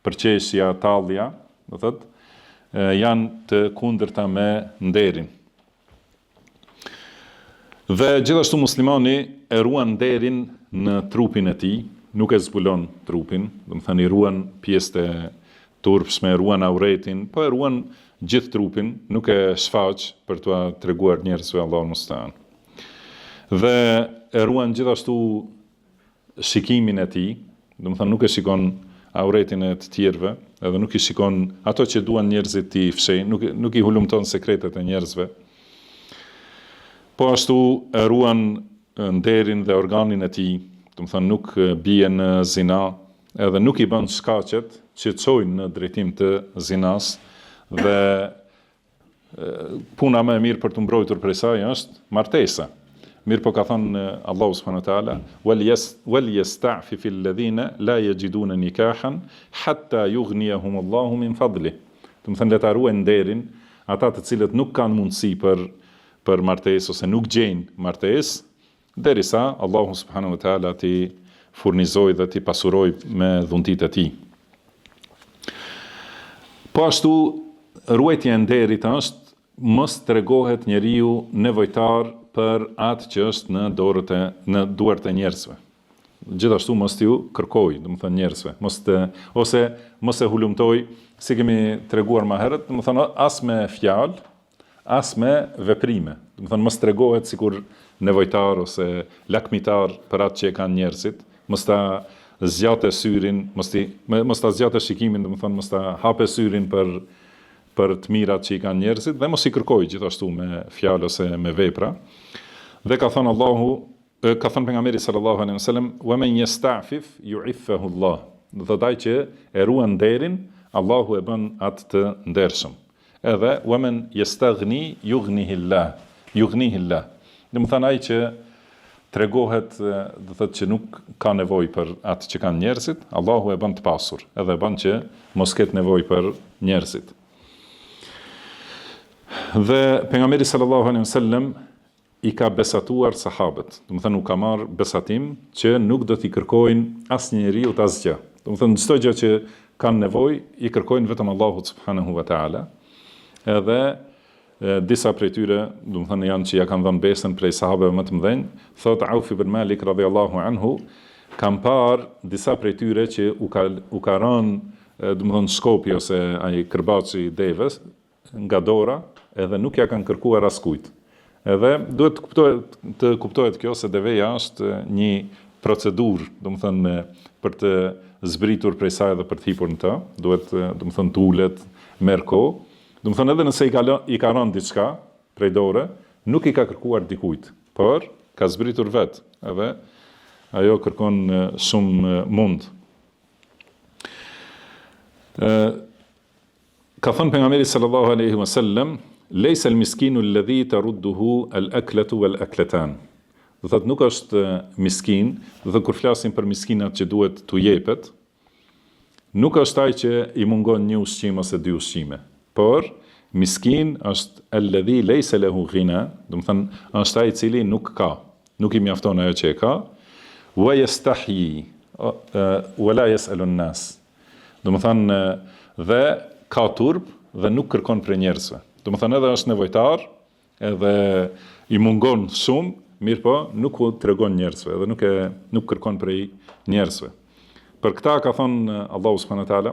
përqeshja, tallja, do thot, janë të kundërta me nderin. Dhe gjithashtu muslimani e ruan nderin në trupin e tij, nuk e zbulon trupin, do të thënë i ruan pjesët e turpshme, e ruan auretin, po e ruan gjithë trupin, nuk e shfaq për t'ua treguar njerëzve, Allahu musta'an. Dhe e ruan gjithashtu shikimin e tij, do të thënë nuk e shikon auretin e të tjerëve, edhe nuk i shikon ato që duan njerëzit t'i fshejnë, nuk i hulumton sekretet e njerëzve. Po ashtu e ruan nderin dhe organin e tij, do të thënë nuk bie në zina, edhe nuk i bën shkaqet që çojnë në drejtim të zinas, dhe puna më e mirë për të mbrojtur prej saj është martesa. Mirë po ka thënë Allahu subhanahu wa taala, wal yasta'fifu alladhina la yajiduna nikahan hatta yughniyahum Allahu min fadli. Do të thënë le ta ruajnë nderin ata të cilët nuk kanë mundësi për martesë ose nuk gjejnë martesë, derisa Allahu subhanahu wa taala t'i furnizojë dhe t'i pasurojë me dhuntitë e tij. Po ashtu ruajtja e nderit është mos tregohet njeriu nevojtar për atë që është në duart e njerëzve. Gjithashtu mos t'ju kërkoj, do të thënë njerëzve, mos e hulumtoj, si kemi treguar më herët, do të thënë as me fjalë, as me veprime. Do të thënë mos tregohet sikur nevojtar ose lakmitar për atë që e kanë njerëzit, mos ta zgjatë syrin, mos ta zgjatë shikimin, do të thënë mos ta hapë syrin për të mirat që i kanë njerëzit, dhe mos i kërkoj gjithashtu me fjalë ose me vepra. Dhe ka thënë pejgamberi sallallahu alaihi wasallam, wa man yasta'fif yu'iffahu Allah. Do të thotë ai që e ruan nderin, Allahu e bën atë të ndershëm. Edhe wa man yastaghni yughnihi Allah. Do të thënë ai që tregohet, do thotë që nuk ka nevojë për atë që kanë njerëzit, Allahu e bën të pasur, edhe bën që mos ketë nevojë për njerëzit. Dhe pejgamberi sallallahu alaihi wasallam i ka besatuar sahabët. Do të thënë u ka marrë besatim që nuk do t'i kërkojnë asnjë njeriu asgjë. Do të thënë çdo gjë që kanë nevojë i kërkojnë vetëm Allahut subhanahu wa taala. Edhe disa prej tyre, do të thënë janë që ja kanë dhënë besën prej sahabëve më të mëdhenj, thot Auf ibn Malik radhiyallahu anhu, kam parë disa prej tyre që u ka rënë, do të thënë skopi ose ai kërbaçi i devës nga dora, edhe nuk ja kanë kërkuar askujt. Edhe duhet të kuptohet kjo se deveja është një procedurë, do të thënë për të zbritur prej saj dhe për të hipur në të, duhet do të thënë të ulet, merr kohë. Do të thënë edhe nëse i ka rënë diçka prej dore, nuk i ka kërkuar dikujt, por ka zbritur vetë, edhe ajo kërkon shumë mund. Ka thënë pejgamberi sallallahu alaihi wasallam, lejse al-miskinu alladhi tarudduhu al-aklatu wal-aklatan. Do thotë nuk është miskin, do thotë kur flasim për miskinat që duhet t'u jepet, nuk është ai që i mungon një ushqim ose dy ushqime, por miskin është alladhi lejse lehu ghina, do të thënë është ai i cili nuk ka, nuk i mjafton ajo që e ka, wa yastahyi wa la yas'alu an-nas. Do të thënë dhe ka turp dhe nuk kërkon për njerëzve. Do të thënë edhe është nevojtar, edhe i mungon shumë, mirë po nuk u tregon njerëzve, edhe nuk kërkon prej njerëzve. Për këta ka thënë Allahu subhanahu wa taala,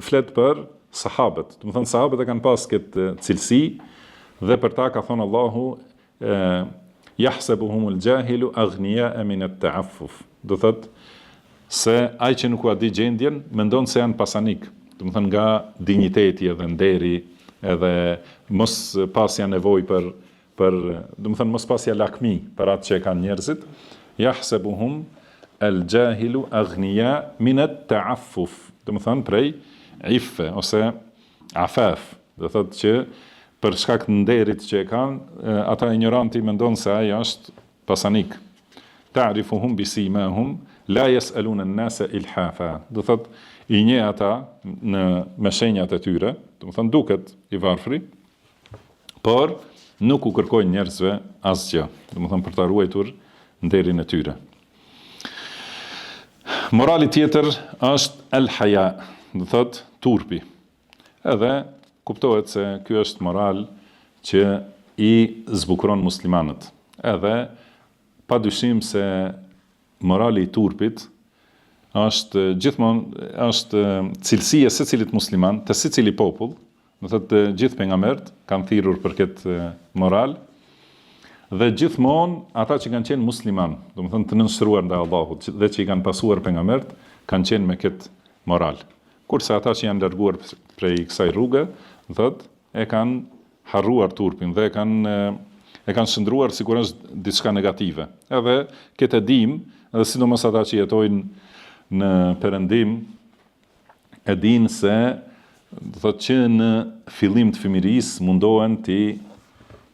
flet për sahabët. Do të thënë sahabët e kanë pas këtë cilësi dhe për ta ka thënë Allahu yahsabuhumul jahilu aghniya'a min at-ta'affuf. Do thotë se ai që nuk u di gjendjen mendon se janë pasanik. Do të thënë nga dinjiteti edhe nderi, edhe mos pasja nevojë për do të thënë mos pasja lakmi për atë që e kanë njerëzit, yahsabuhum al-jahilu aghniya min at-ta'affuf. Do të thënë prej iffe ose afaf. Do thotë që për shkak të nderit që e kanë, ata ignoranti mendon se ai është pasanik. Ta'rifuhum bisimahum la yas'aluna an-nasa ilhafa. Do thotë i njeh ata me shenjat e tyre, do të thënë duket i varfri, por nuk u kërkojnë njerëzve asgjë, do të thënë për ta ruajtur nderin e tyre. Morali tjetër është el-haya, do thotë turpi. Edhe kuptohet se ky është moral që i zbukuron muslimanët. Edhe padyshim se morali i turpit është gjithmonë është cilësia e secilit musliman, të secili popull, do thotë gjithë pejgamberët kanë thirrur për këtë moral, dhe gjithmonë ata që kanë qenë musliman, do të thonë të nënshëruar ndaj Allahut dhe që i kanë pasuar pejgamberët, kanë qenë me këtë moral. Kurse ata që janë larguar prej kësaj rruge, do thotë e kanë harruar turpin dhe e kanë shndruar sigurisht diçka negative. Edhe këtë dim, edhe sidomos ata që jetojnë në perëndim e dinë se do thotë që në fillim të fëmirisë mundohen të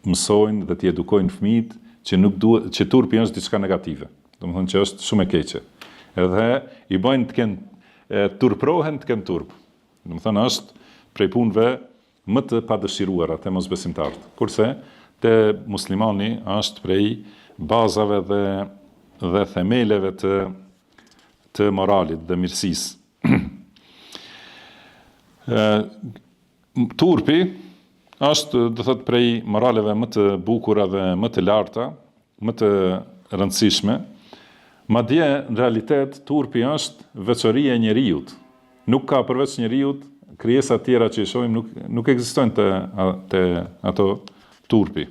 mësojnë dhe të edukojnë fëmijët që nuk duhet që turpi është diçka negative. Do të thonë që është shumë e keqe. Edhe i bëjnë të kenë turprohen të kenë turp. Do të thonë është prej punëve më të padëshiruara te mosbesimtarët. Kurse te muslimani është prej bazave dhe themeleve të moralit dhe mirësisë. Turpi është, do thot, prej moraleve më të bukura dhe më të larta, më të rëndësishme. Madje në realitet turpi është veçoria e njerëzit. Nuk ka përveç njerëzit krijesa të tjera që i shohim nuk ekzistojnë te ato turpi.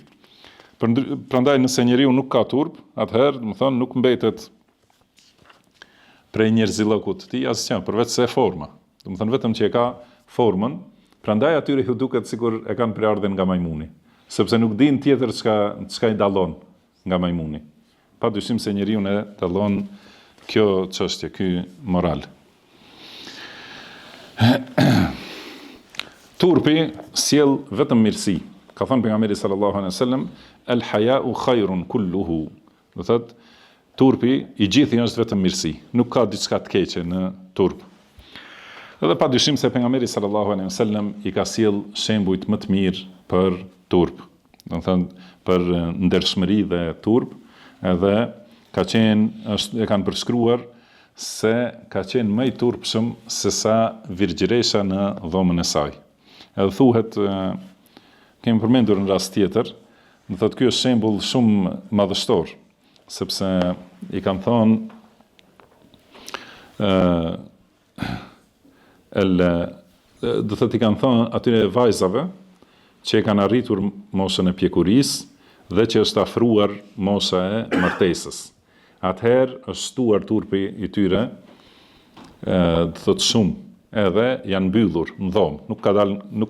Prandaj nëse njeriu nuk ka turp, atëherë, do të thonë, nuk mbetet prej njerëzillëkut të tij asgjë, përveç se forma. Do të thonë vetëm që e ka formën, prandaj atyre ju duket sikur e kanë prardhen nga majmuni, sepse nuk din tjetër çka i dallon nga majmuni. Padyshim se njeriu e dallon kjo çështje, ky moral. Turpi sjell vetëm mirësi. Ka thënë pejgamberi sallallahu alaihi wasallam, el-haya'u khairun kulluhu. Do thotë turpi i gjithë është vetëm mirësi, nuk ka diçka të keqe në turp. Edhe padyshim se pejgamberi sallallahu alaihi wasallam i ka sjell shembujt më të mirë për turp. do të thënë për ndershmëri dhe turp, edhe e kanë përshkruar se ka qenë më i turpshëm se sa virgjëresha në dhomën e saj. Edhe thuhet, kemi përmendur në rast tjetër, do thotë ky është shembull shumë madhështor, sepse i kanë thonë do thotë i kanë thonë atyre vajzave që e kanë arritur moshën e pjekurisë dhe që është afruar mosha e martesës. Atëherë është shtuar turpi i tyre, do thotë shumë, edhe janë mbyllur në dhomë, nuk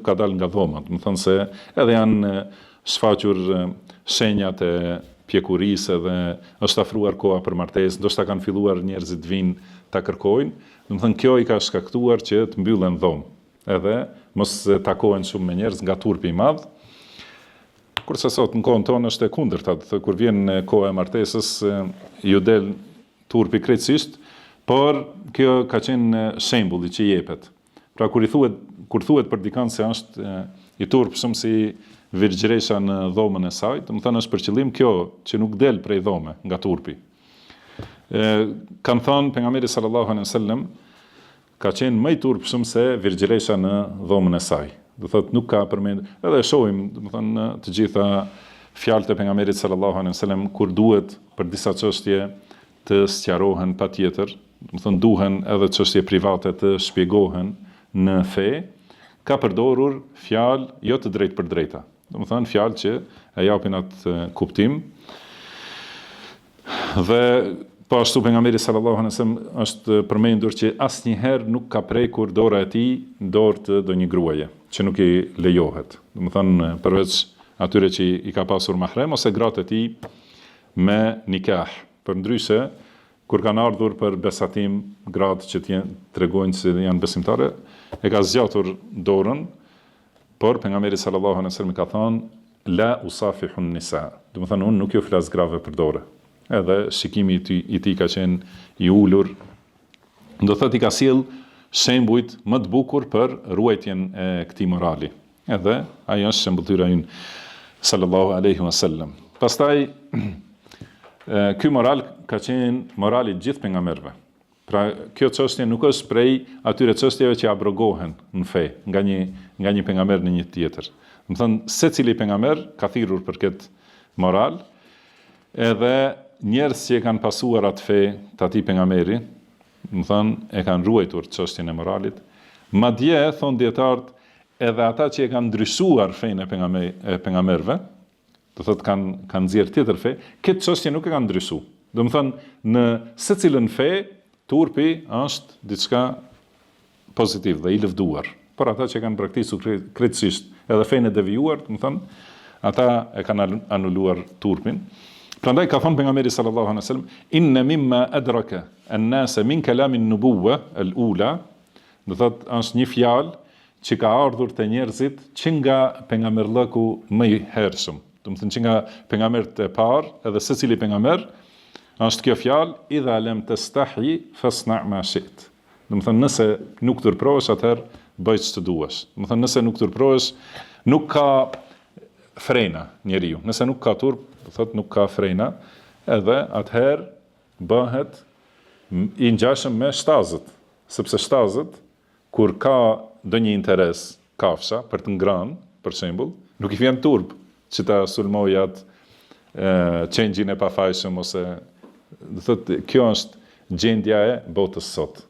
ka dalë nga dhoma, do të thonë se edhe janë shfaqur shenjat e pjekurisë dhe është afruar koha për martesë, ndoshta kanë filluar njerëzit vinë ta kërkojnë, do të thënë kjo i ka shkaktuar që të mbyllen dhomë, edhe mos takohen shumë me njerëz nga turpi i madh. Kurse sot në kohën tonë është e kundërta, do të thënë kur vjen koha e martesës ju del turpi krejtësisht, por kjo ka qenë shembulli që jepet. Pra kur thuhet për dikën se është i turpshëm si virgjëresha në dhomën e saj, do të thënë është për qëllim kjo që nuk del prej dhome nga turpi. Kanë thënë pejgamberi sallallahu alaihi wasallam ka qenë më i turpshëm se virgjëresha në dhomën e saj. Do thotë nuk ka përmend, edhe shohim, do të thënë të gjitha fjalët e pejgamberit sallallahu alaihi wasallam kur duhet për disa çështje të sqarohen patjetër, do të thënë duhen edhe çështje private të shpjegohen në fe, ka përdorur fjalë jo të drejtë për drejta. Do të thënë fjalë që e japin atë kuptim. Dhe po ashtu pejgamberi sallallahu alaihi wasallam është përmendur që asnjëherë nuk ka prekur dora e tij dorë të ndonjë gruaje, që nuk i lejohet. Do të thënë përveç atyre që i ka pasur mahrem ose gratë e tij me nikah. Përndryshe, kur kanë ardhur për besatim gratë që tregojnë se janë besimtare, e ka zgjatur dorën, por pejgamberi sallallahu alaihi wasallam ka thënë la usafihun nisa. Do të thënë unë nuk ju flas grave për dorë. Edhe shikimi i tij ka qenë i ulur. Do thotë i ka sjell shembujt më të bukur për ruajtjen e këtij morali. Edhe ai është shembulltyra ynë sallallahu alaihi wasallam. Pastaj ky moral ka qenë morali i gjithë pejgamberëve. Pra kjo çështje nuk është prej atyre çështjeve që abrogohen në fe nga një pejgamber në një tjetër. Do të thonë secili pejgamber ka thirrur për këtë moral, edhe njerëz që e kanë pasuar atë fe të atij pejgamberi, do të thonë e kanë ruajtur çështjen e moralit. Madje thon dietarët, edhe ata që e kanë ndryshuar fenë e pejgamberëve, do thotë kanë nxjerr tjetër fe, këtë çështje nuk e kanë ndryshuar. Do të thonë në secilën fe turpi është diçka pozitiv dhe i lëvduar. Por ata që kanë praktikuar krejtësisht edhe fenë e devijuar, do të thonë ata e kanë anuluar turpin. Prandaj ka thënë pejgamberi sallallahu alaihi wasallam, inna mimma adraka an-nas min kalam an-nubuwwa al-ula, do thotë është një fjalë që ka ardhur te njerëzit që nga pejgamberllëku më i hershëm. Do të thonë që nga pejgamberët e parë, edhe secili pejgamber është kjo fjalë, idha lam tastahi fasna' ma shi't. Do të thonë nëse nuk turprohesh, atëherë bëj ç'të duash. Do të thonë nëse nuk turprohesh, nuk ka frena njeriu. Nëse nuk ka turp, do thotë nuk ka frena, edhe atëherë bëhet i ngjashëm me shtazët, sepse shtazët kur ka ndonjë interes kafsha për të ngrënë, për shembull, nuk i vjen turp që ta sulmojë atë çengjin e pafajshëm ose do thotë kjo është gjendja e botës sot.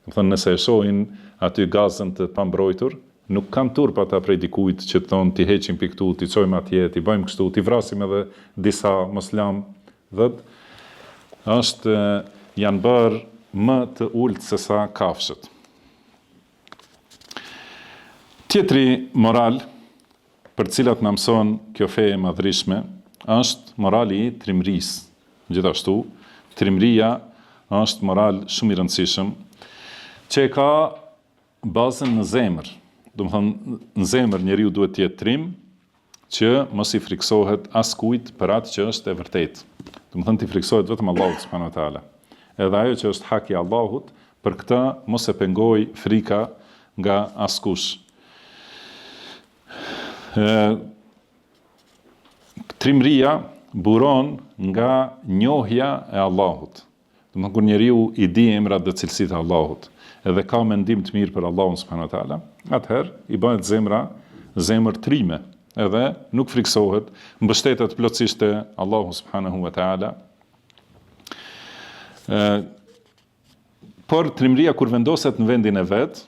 Do thonë nëse e shohin aty gazën të pambrojtur, nuk kanë turp ata prej dikujt që thonë ti heqim pikë këtu, ti çojmë atje, ti bëjmë kështu, ti vrasim edhe disa moslam, janë bërë më të ulët se sa kafshët. Tjetri moral për cilat na mëson kjo fe e madhrishme është morali i trimërisë. Gjithashtu, trimëria është moral shumë i rëndësishëm që ka bazën në zemër. Do të thonë në zemër njeriu duhet të jetë trim që mos i friksohet askujt për atë që është e vërtetë. Do të thonë ti friksohet vetëm Allahut subhanahu wa taala. Edhe ajo që është hak i Allahut, për këtë mos e pengoj frika nga askush. Trimëria buron nga njohja e Allahut. Domethënë kur njeriu i di emrat dhe cilësitë e Allahut, edhe ka mendim të mirë për Allahun subhanahu wa taala, atëherë i bëhet zemër trime, edhe nuk friksohet, mbështetet plotësisht te Allahu subhanahu wa taala. Por trimëria kur vendoset në vendin e vet,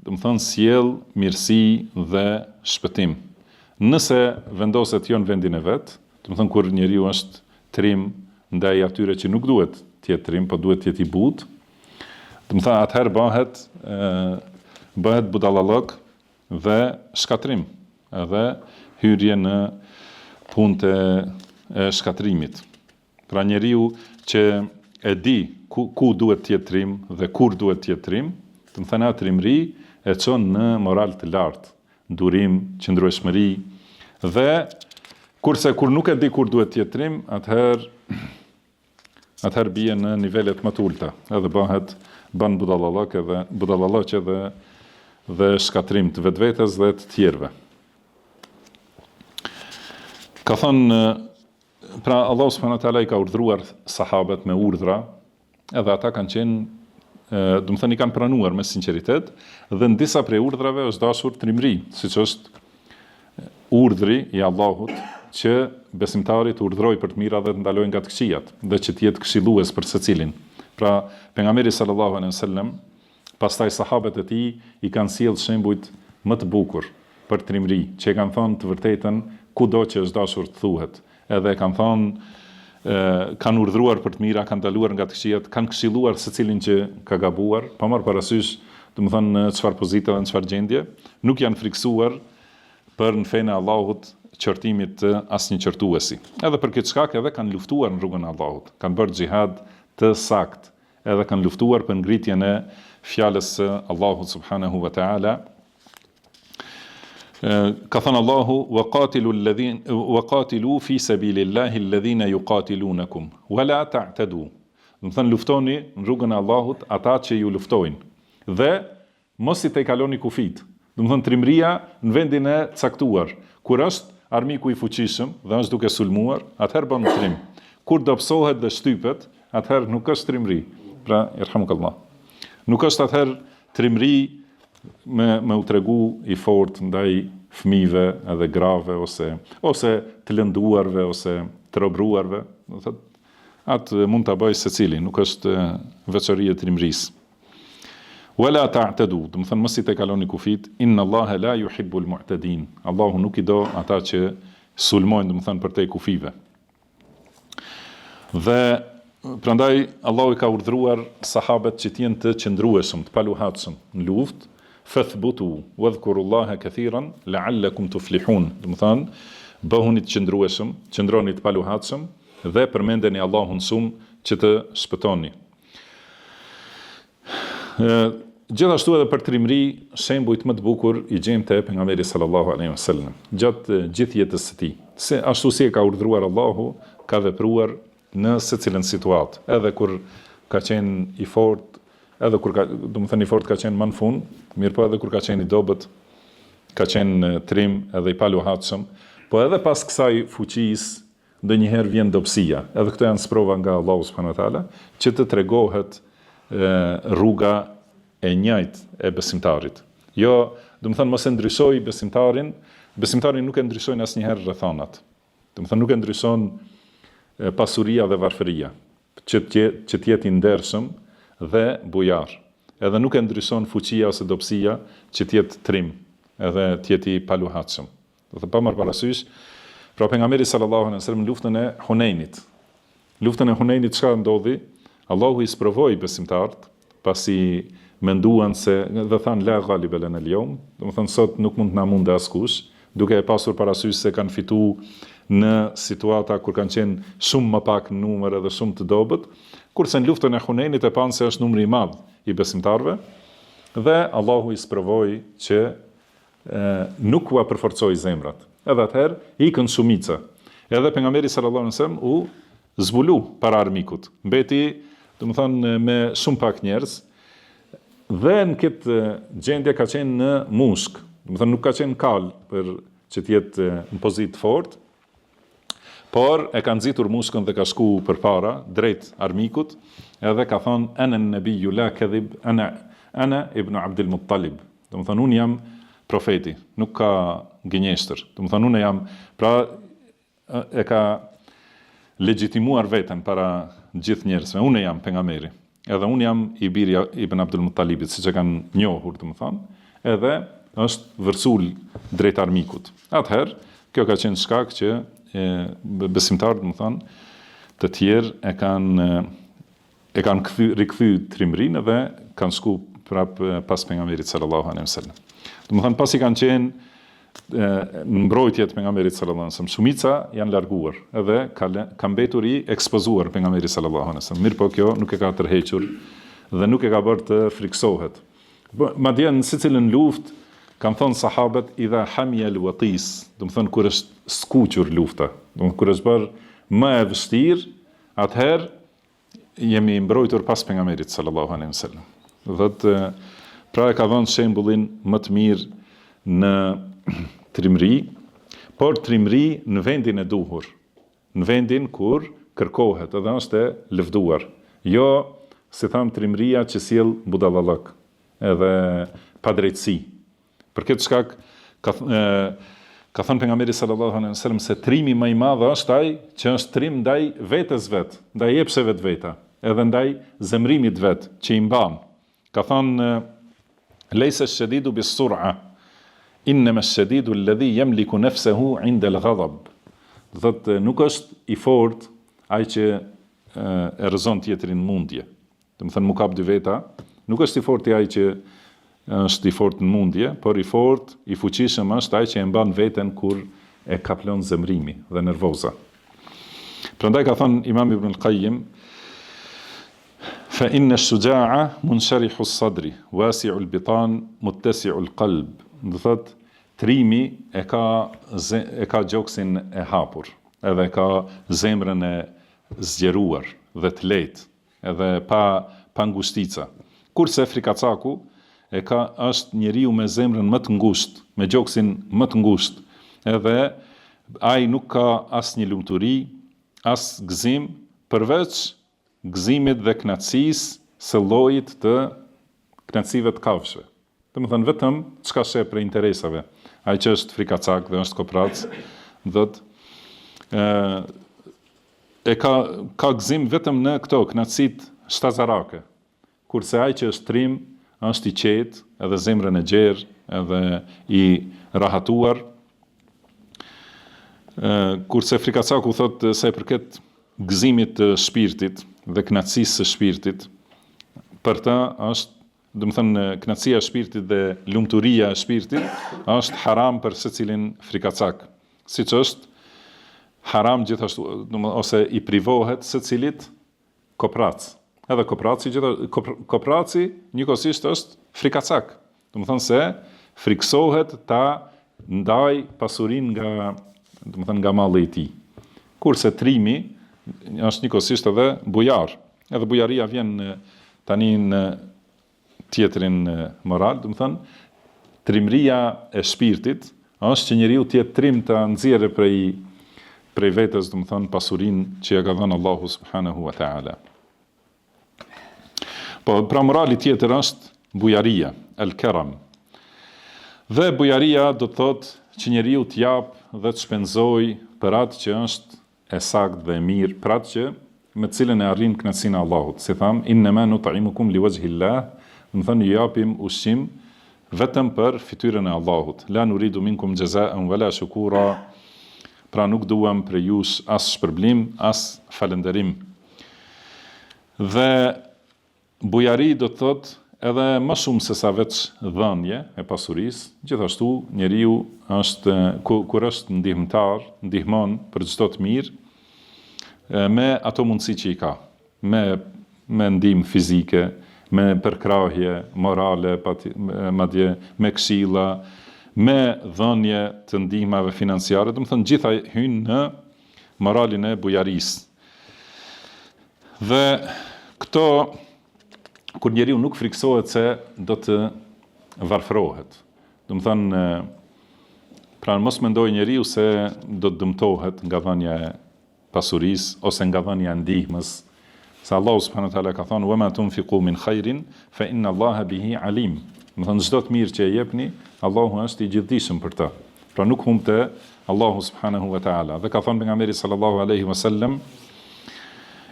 domethënë sjell mirësi dhe shpëtim. Nëse vendoset jo në vendin e vet, domethënë kur njeriu është trim ndaj atyre që nuk duhet të jetë trim, po duhet të jetë i butë, domethënë atëherë bëhet budallallok dhe shkatrim, edhe hyrje në punët e shkatrimit. Pra njeriu që e di ku duhet të jetë trim dhe kur duhet të jetë trim, domethënë atë trimëri e çon në moral të lartë, durim, qëndrueshmëri, dhe kurse kur nuk e di kur duhet të jetë trim, atëherë bie në nivelet më të ulta, edhe bën budallallaqe dhe shkatrim të vetvetes dhe të tjerëve. Ka thënë, pra Allah subhanahu wa taala i ka urdhëruar sahabët me urdhra, edhe ata kanë qenë, domethënë i kanë pranuar me sinqeritet, dhe në disa prej urdhrave është dashur trimëri, siç është urdhri i Allahut që besimtarit urdhroi për të mira dhe të ndalojë nga të këqijat, dhe që të jetë këshillues për secilin. Pra pejgamberi sallallahu alaihi wasallam, pastaj sahabët e tij i kanë sjellë shembujt më të bukur për trimëri, që e kanë thënë të vërtetën kudo që është dashur të thuhet, edhe kanë thënë, kanë urdhëruar për të mira, kanë ndaluar nga të këqijat, kanë këshilluar secilin që ka gabuar, pa marrë parasysh, domethënë në çfarë pozite dhe në çfarë gjendje, nuk janë friksuar për në fenë e Allahut qortimit të asnjë qortuesi. Edhe për këtë shkak edhe kanë luftuar në rrugën e Allahut, kanë bërë xhihad të saktë, edhe kanë luftuar për ngritjen e fjalës së Allahut subhanahu wa taala. Ka thënë Allahu, wa qatilu fi sabilillahi alladhina yuqatilunakum wala ta'tadu. Do të thënë luftoni në rrugën e Allahut ata që ju luftojnë, dhe mos i tejkaloni kufit. Do të thënë trimëria në vendin e caktuar, kur është armiku i fuqishëm dhe është duke sulmuar, atëherë bën trim. Kur dobësohet dhe shtypet, atëherë nuk është trimëri. Pra, irhamukallah. Nuk është atëherë trimëri me u tregu i fort ndaj fëmijëve edhe grave ose të lënduarve ose të robruarve. Do thotë, atë mund ta bëjë secili, nuk është veçori e trimërisë. Wala ta'tadu, do të thënë mos i tekaloni kufit, inna Allaha la yuhibbul mu'tadin. Allahu nuk i do ata që sulmojnë, do të thënë përtej kufive. Dhe prandaj Allahu i ka urdhëruar sahabët që të jenë të qëndrueshëm, të paluhatshëm në luftë, fathbutu wadhkurullaha kathiran la'allakum tuflihun. Do të thënë bëhuni të qëndrueshëm, qëndroni të paluhatshëm dhe përmendeni Allahun shumë që të shpëtoni. Gjithashtu edhe për trimëri, shembujt më të bukur i gjejmë te pejgamberi sallallahu alaihi wasallam, gjatë gjithë jetës së tij. Se ashtu si e ka urdhëruar Allahu, ka vepruar në secilën situatë, edhe kur ka qenë i fortë, edhe kur do të thënë i fortë ka qenë më në fund, mirë po edhe kur ka qenë i dobët, ka qenë trim edhe i paluhatshëm, po edhe pas kësaj fuqisë ndonjëherë vjen dobësia. Edhe këto janë sprova nga Allahu subhanahu wa taala që të tregohet rruga e njëjtë e besimtarit. Jo, do të thënë mos e ndryshoj besimtarin nuk e ndryshojnë asnjëherë rrethonat. Do të thënë nuk e ndryshon pasuria dhe varfëria, që të jetë i ndershëm dhe bujar. Edhe nuk e ndryshon fuqia ose dobësia që të jetë trim, edhe të jetë i paluhatshëm. Do të pa marr parasysh, pra pejgamberi sallallahu alaihi wasallam në luftën e Hunenit. Luftën e Hunenit çka ndodhi? Allahu i sprovoi besimtarët, pasi menduan se dhe thanë la ghaliba lana al-yawm, do të thonë sot nuk mund të na mundë askush, duke e pasur parasysh se kanë fituar në situata kur kanë qenë shumë më pak në numër edhe shumë të dobët, kurse në luftën e Hunenit e panë se është numri i madh i besimtarëve, dhe Allahu i sprovoi që nuk u përforcoi zemrat. Edhe atëherë ikën shumica. Edhe pejgamberi sallallahu alaihi wasallam u zbulu para armikut. Mbeti, do të thonë, me shumë pak njerëz, dhe në këtë gjendje ka qenë në mushk, do të thonë nuk ka qenë kal për që të jetë në pozitë fort, por e ka nxitur muskën dhe ka shku përpara drejt armikut, edhe ka thonë ana nabiyyu la kadhib, ana ibn Abdul Muttalib. Do të thonë unë jam profeti, nuk ka gënjeshtër. Do të thonë unë jam, pra e ka legjitimuar veten para gjithë njerëzve. Unë jam pejgamberi. Edhe unë jam i biri ibn Abdul Muttalibit, siç e kanë njohur, do të thonë, edhe është vërsul drejt armikut. Atëherë, kjo ka qenë shkak që besimtarët, do të thonë, të tjerë e kanë rikthy trimrinë dhe kanë shku prap pas pejgamberit sallallahu alaihi wasallam. Do të thonë pasi kanë qenë në mbrojtje të pejgamberit sallallahu alaihi wasallam, shumica janë larguar, edhe ka mbetur i ekspozuar pejgamberi sallallahu alaihi wasallam. Mirë, po kjo nuk e ka tërhequr dhe nuk e ka bërë të friksohet. Madje në secilën luftë kanë thonë sahabët idha hamiya al-watis, do të thonë kur është skuqur lufta, do të thonë kur është bërë më e vështirë, atëherë jemi mbrojtur pas pejgamberit sallallahu alaihi wasallam. Dhe pra e ka dhënë shembullin më të mirë në trimri, por trimri në vendin e duhur, në vendin kur kërkohet edhe është e lëvduar. Jo, si thamë, trimria që sjell budallallëk edhe padrejtësi. Për këtë shkak ka thënë pejgamberi sallallahu alaihi wasallam se trimi më i madh është ai që është trim ndaj vetes vet, ndaj epsheve të veta, edhe ndaj zemrimit vet që i mban. Ka thënë leysa ash-shadidu bis-sur'a, innama ash-shadidu alladhi yamliku nafsahu 'inda al-ghadab. Thotë nuk është i fortë ai që e rrezon tjetrin mundje. Do të thënë mu kap dy veta, nuk është i fortë ai që është i fortë në mundje, por i fortë, i fuqishëm është ai që e mban veten kur e kaplon zemrimi dhe nervoza. Prandaj ka thënë Imam Ibn al-Qayyim, fa inna ash-shuja'a munsharihu as-sadri, wasi'u al-bitan, muttasi'u al-qalb. Do thotë trimi e ka gjoksin e hapur, edhe ka zemrën e zgjeruar dhe të lehtë, edhe pa ngushtica. Kurse frikacaku është njeriu me zemrën më të ngushtë, me gjoksin më të ngushtë, edhe ai nuk ka asnjë lumturi, as gëzim, përveç gëzimit dhe kënaqësisë së llojit të kënaqësive të kafshëve. Domethënë vetëm çka sheh për interesave. Ai që është frikacak dhe është koprac, ka gëzim vetëm në këto kënaqësitë shtazarake. Kurse ai që është trim është i qetë, edhe zemrën e gjerë, edhe i rahatuar. Kurse frikacaku thotë sa i përket gëzimit të shpirtit dhe kënaqësisë së shpirtit, për ta është, do të thënë, kënaqësia e shpirtit dhe lumturia e shpirtit është haram për secilin frikacak, siç është haram gjithashtu, ose i privohet secilit koprac. Edhe kopraci njëkohësisht është frikacak. Do të thënë se friksohet ta ndaj pasurinë nga malli i tij. Kurse trimi është njëkohësisht edhe bujar. Edhe bujaria vjen tani në tjetrin moral, do të thënë trimria e shpirtit është që njeriu të jetë trim të nxjerrë prej vetes, do të thënë pasurinë që ja ka dhënë Allahu subhanahu wa taala. Po, pra morali tjetër është bujaria, el-karam. Dhe bujaria do të thotë që njeriu të jap dhe të shpenzoj për atë që është e saktë dhe e mirë, për atë që me cilën e arrin kënaqësinë e Allahut. Si tham, innama nut'imukum liwajhi Allah, do të thonë ju japim ushqim vetëm për fytyrën e Allahut. La nuridu minkum jaza'an wala shukura. Pra nuk duam prej jush as shpërblim, as falënderim. Dhe bujari do të thotë edhe më shumë se sa veç dhënje e pasurisë, gjithashtu njeriu është kur është ndihmon për çdo të mirë me ato mundësi që i ka, me ndihmë fizike, me përkrahje morale, madje me këshilla, me dhënje të ndihmave financiare, do të thënë gjitha hyjnë në moralin e bujarisë. Dhe këto kur njeriu nuk friksohet se do të varfërohet. Do të thënë, pra mos mendoj njeriu se do të dëmtohet nga dhënia pasurisë ose nga dhënia e ndihmës. Se Allahu subhanahu wa taala ka thënë: "Wa ma tunfiqu min khairin fa inna Allaha bihi alim." Do të thonë çdo të mirë që e jepni, Allahu është i gjithdijshëm për të. Pra nuk humbte Allahu subhanahu wa taala. Dhe ka thënë pejgamberi sallallahu alaihi wasallam: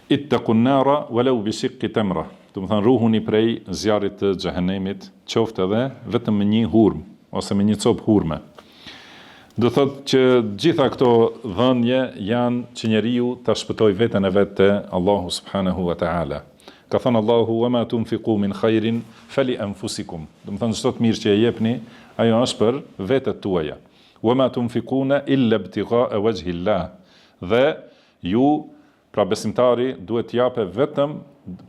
"Ittaqun nara walau bi shiqqi tamra." Do të thonë ruhuni prej zjarrit të xhehenemit, qoftë edhe vetëm me një hurmë ose me një copë hurme. Do thotë që gjitha këto dhënje janë që njeriu ta shpëtojë veten e vet te Allahu subhanahu wa taala. Ka thënë Allahu: "Wa ma tunfiqu min khairin fali anfusikum." Do të thonë çdo të mirë që e jepni, ajo është për vetët tuaja. "Wa ma tunfiquna illa ibtigha'a wajhi Allah." Dhe ju, pra besimtari, duhet të japë vetëm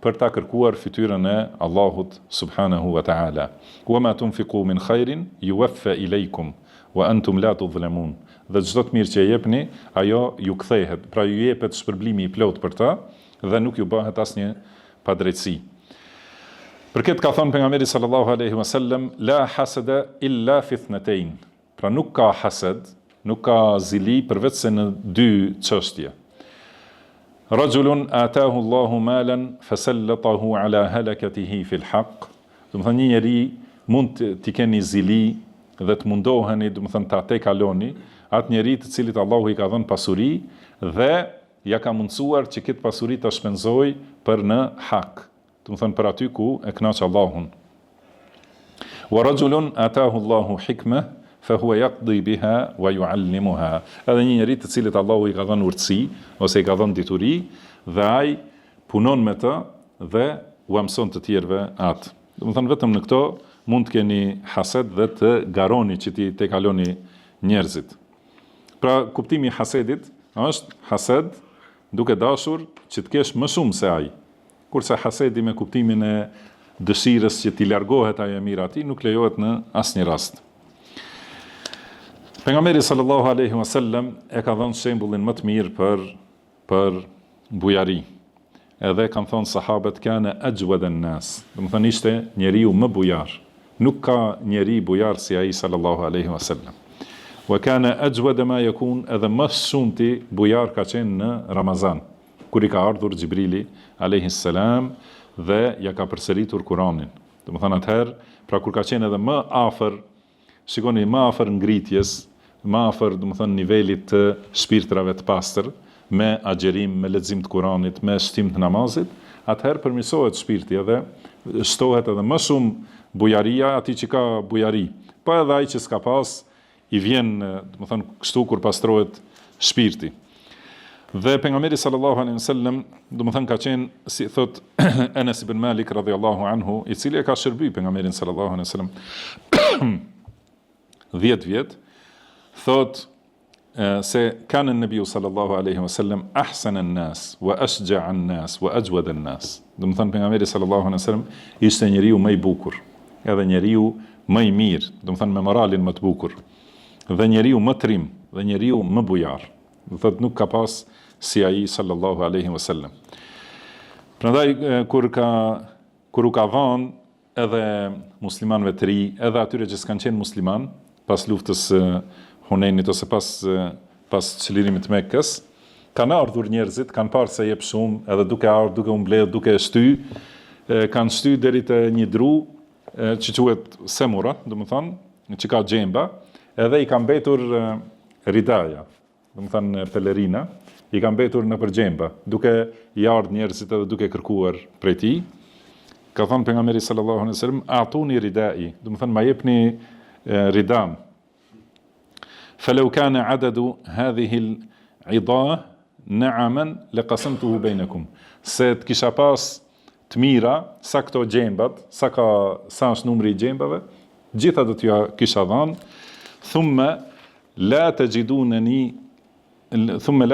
për ta kërkuar fytyrën e Allahut subhanahu wa taala. "Wa ma tunfiqu min khairin yuwaffa ilaykum wa antum la tudhlamun." Dhe çdo të mirë që e jepni, ajo ju kthehet, pra ju jepet shpërblimi i plot për ta dhe nuk ju bëhet asnjë padrejtësi. Për këtë ka thënë pejgamberi sallallahu alaihi wasallam: "La hasada illa fi ithnatayn." Pra nuk ka hased, nuk ka zili përveç se në dy çështje. "Rajulun atahu Allahu malan fasallatahu ala halakatihi fil haqq." Do të thonë një njeri mund t'i keni zili dhe të mundoheni, do të thonë ta tejkaloni atë njeri të cilit Allahu i ka dhënë pasuri dhe ja ka mundsuar që këtë pasuri ta shpenzoj për në hak, do të thonë për aty ku e kënaq Allahun. "Wa rajulun atahu Allahu hikmah fa huwa yaqdi biha wa yuallimuha." Edhe një njeri të cilit Allahu i ka dhënë urtësi ose i ka dhënë dituri dhe ai punon me të dhe u mëson të tjerëve atë. Do të thonë vetëm në këto mund të keni hased dhe të garoni që ti te kaloni njerëzit. Pra kuptimi i hasedit është hased duke dashur që të kesh më shumë se ai. Kurse hasedi me kuptimin e dëshirës që ti largohet ajo e mira ati nuk lejohet në asnjë rast. Pejgamberi sallallahu alaihi wasallam e ka dhënë shembullin më të mirë për bujari. Edhe kanë thonë sahabët kana ajwad an-nas. Do të thonë ishte njeriu më bujar. Nuk ka njeri bujar si ai sallallahu alaihi wasallam. Wa kana ajwad ma yakun, edhe më shumti bujar ka qenë në Ramazan, kur i ka ardhur Xhibrili alayhi salam dhe ja ka përsëritur Kur'anin. Do të thonë atëherë, pra kur ka qenë edhe më afër, shikoni më afër ngritjes, më afër, do të thonë nivelit të shpirtrave të pastër, me agjerim, me lexim të Kur'anit, me shtim të namazit, atëherë përmirësohet shpirti edhe shtohet edhe më shumë bujaria atij që ka bujari. Po edhe ai që s'ka pas i vjen, do të thonë kështu kur pastrohet shpirti. Dhe pejgamberi sallallahu alaihi wasallam, do të thonë ka qenë si thot Anas ibn Malik radhiyallahu anhu, i cili e ka shërby pejgamberin sallallahu alaihi wasallam 10 vjet, thot se kanë nabiu sallallahu alaihi wasallam ahsan an-nas wa ashja' an-nas wa ajwad an-nas. Do të thonë pejgamberi sallallahu alaihi wasallam ishte njeriu më i bukur, edhe njeriu më i mirë, do të thonë me moralin më të bukur, dhe njeriu më të rim, dhe njeriu më bujar. Do thotë nuk ka pas si ai sallallahu alaihi wasallam. Prandaj kur u ka dhënë edhe muslimanëve të ri, edhe atyre që s'kan qenë musliman pas luftës Hunenit ose pas çlirimit të Mekkës, kanë ardhur njerëzit, kanë parë se jep shumë, edhe duke ardhur, duke u mbledh, duke shty, kanë shty deri te një dru që quhet Semura, domethënë, që ka xhemba, edhe i ka mbetur ridaja, domethënë pelerina, i ka mbetur nëpër xhemba, duke i ardhur njerëzit edhe duke kërkuar prej tij. Ka thënë pejgamberi sallallahu alaihi wasallam, "Atuni ridai", domethënë ma jepni ridam. فلو كان عدد هذه العضاء نعما لقسمته بينكم. Se të kisha pas të mira, sa këto gjembat, sa është numri i gjembave, gjitha do t'ja kisha dhënë. Thumma la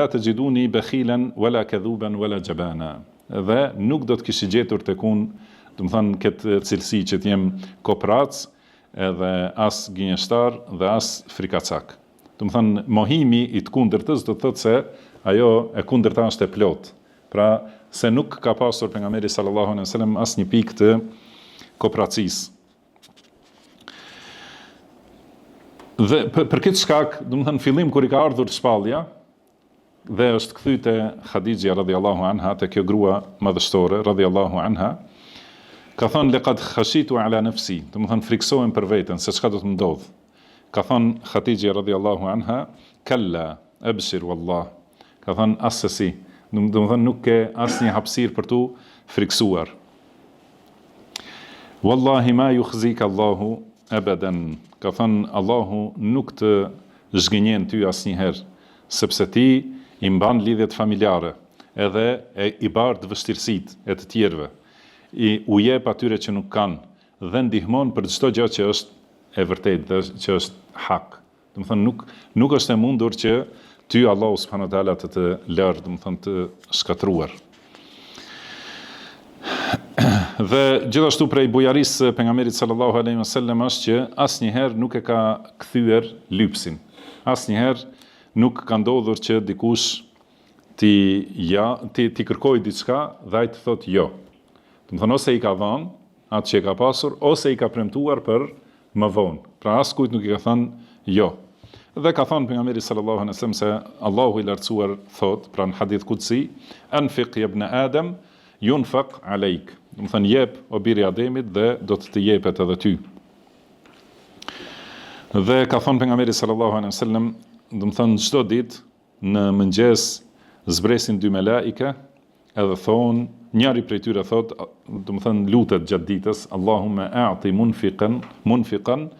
tajiduni bakhilan wala kadhuban wala jabana. Dhe nuk do të kish gjetur tek unë, do të thënë këtë cilësi që të jem koprac, edhe as gënjeshtar dhe as frikacak. Do të thënë mohimi i të kundërtës do të thotë se ajo e kundërta është e plot. Pra se nuk ka pasur pejgamberi sallallahu alaihi wasallam asnjë pikë të kopracisë. Dhe për këtë shkak, do të thënë fillim kur i ka ardhur shpallja, dhe është kthy te Khadijja radhiyallahu anha, te kjo grua madhështore radhiyallahu anha, ka thonë laqad khashitu ala nafsi, do të thonë friksohem për veten se çka do të më ndodh. Ka thonë Khadijja radhiyallahu anha, kalla abshir wallah. Ka thonë asesi, do të thonë nuk ke asnjë hapësirë për tu friksuar. Wallahi ma yukhzika Allahu abadan. Ka thonë Allahu nuk të zhgënjen ty asnjëherë, sepse ti i mban lidhjet familjare, edhe i bardh vështirësitë e të tjerëve, u jep atyre që nuk kanë, dhe ndihmon për çdo gjë që është e vërtetë dhe që është hak. Do të thonë nuk është e mundur që ty Allahu subhanahu wa taala të lërë, do të thonë të shkatruar. Dhe gjithashtu prej bujarisë pejgamberit sallallahu alaihi wasallam është që asnjëherë nuk e ka kthyer lypsin. Asnjëherë nuk ka ndodhur që dikush ti kërkoj diçka dhe ai të thotë jo. Do të thonë ose i ka dhënë atë që e ka pasur, ose i ka premtuar për më vonë. Pra askujt nuk i ka thënë jo. Dhe ka thënë pejgamberi sallallahu alaihi wasallam se Allahu i lartësuar thotë, pra në hadith qudsi, anfiq ya ibn Adam yunfaq alejk. Do të thënë jep o biri Ademit dhe do të jepet edhe ty. Dhe ka thënë pejgamberi sallallahu alaihi wasallam, do të thënë çdo ditë në mëngjes zbresin dy melaike, edhe thonë, njëri prej tyre thot, do të thënë lutet gjatë ditës, Allahumma a'ti munfiqan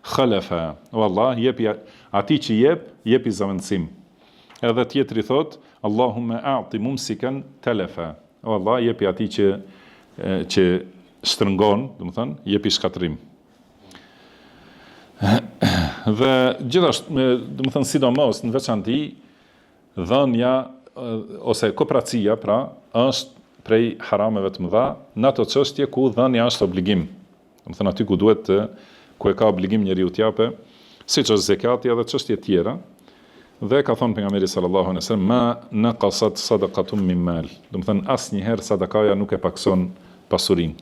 khalafa. O Allah, jepi atij që jepi zavendësim. Edhe tjetri thot, Allahumma a'ti mumsikan talafa. O Allah, jepi atij që shtrëngon, do të thënë, jepi shkatrim. Dhe gjithashtu, do të thënë sidomos në veçanti, dhënia ose kooperacia, pra, është prej harameve të mëdha, në ato çështje ku dhënia është obligim. Do të thënë aty ku e ka obligim njeriu t'jape, siç është zekati edhe çështje tjera. Dhe ka thënë pejgamberi sallallahu alaihi wasallam, ma naqasat sadaqatun min mal. Do të thënë asnjëherë sadakaja nuk e pakson pasurinë.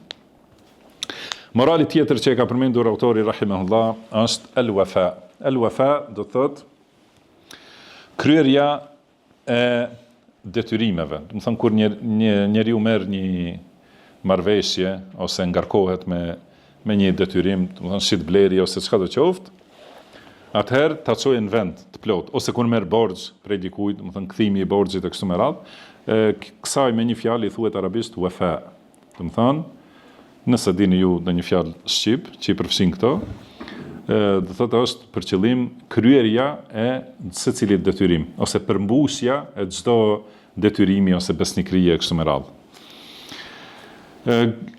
Morali tjetër që e ka përmendur autori rahimahullah është al-wafa. Al-wafa do të thotë kryerja e detyrimeve. Do të thonë kur njeriu merr një marrëveshje ose ngarkohet me një detyrim, do të thonë shit bleri ose çka do qoftë, atëherë ta çojë në vend të plot, ose kur merr borxh prej dikujt, do të thonë kthimi i borxhit e kështu me radhë, kësaj me një fjalë i thuhet arabisht wafa. Do të thonë, nëse dini ju në një fjalë shqip që i përfshin këto, do thotë është për qëllim kryerja e secilit detyrim, ose përmbusja e çdo detyrimi ose besnikërie e kështu me radhë.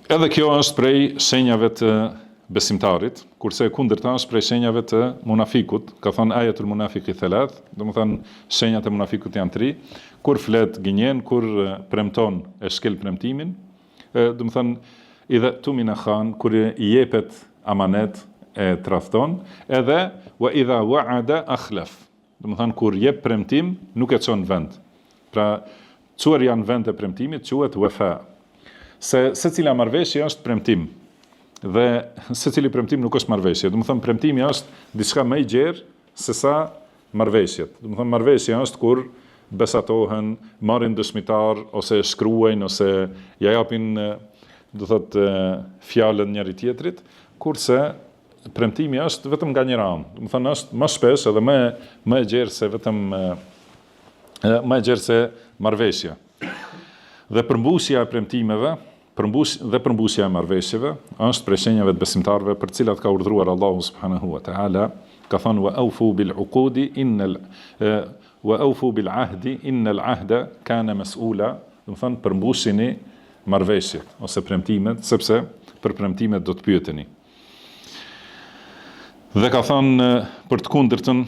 Edhe kjo është prej shenjave të besimtarit, kurse e kundërta është prej shenjave të munafikut. Ka thënë ajetul munafiki thalath, do të thonë shenjat e munafikut janë 3, kur flet gënjen, kur premton e shkel premtimin, do të thonë idha tumina khan, kur i jepet amanet e tradhton, edhe wa idha wa'ada akhlaf. Do të thonë kur jep premtim nuk e çon vend. Pra çuar janë vend e premtimit quhet wafa. Secila marrëveshje është premtim. Dhe secili premtim nuk është marrëveshje. Do të thonë premtimi është diçka më i gjerë se sa marrëveshjet. Do të thonë marrëveshja është kur besatohen, marrin dëshmitar ose shkruajnë ose ja japin do thotë fjalën njëri tjetrit, kurse premtimi është vetëm nga njëra anë. Do të thonë është më shpesh edhe më e gjerë se vetëm më e gjerë se marrëveshja. Dhe përmbusja e premtimeve, përmbusja e marrëveshjeve është prej shenjave të besimtarëve për të cilat ka urdhëruar Allahu subhanahu wa taala, ka thënë wa awfu bil uqudi wa awfu bil ahdi innal ahda kana mas'ula. Do të thonë përmbusini marrëveshjet ose premtimet, sepse për premtimet do të pyeteni. Dhe ka thënë për të kundërtën,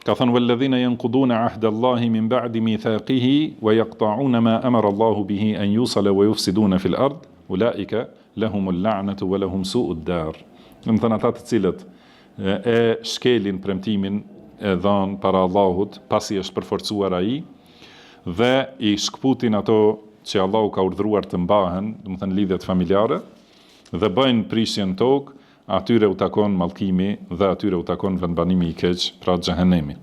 ka thënë walladhina yanquduna ahda Allahi min ba'di mithaqihi wa yaqta'una ma amara Allahu bihi an yusala wa yufsiduna fil ard ulaika lahumul la'natu wa lahum su'ud dar. Do të thënë ata të cilët e shkelin premtimin e dhënë para Allahut pasi është përforcuar ai dhe i shkputin ato që Allahu ka urdhëruar të mbahen, do të thënë lidhjet familjare, dhe bëjnë prishjen tokë, atyre u takon mallkimi dhe atyre u takon vendbanimi i keq, pra xhehenemi.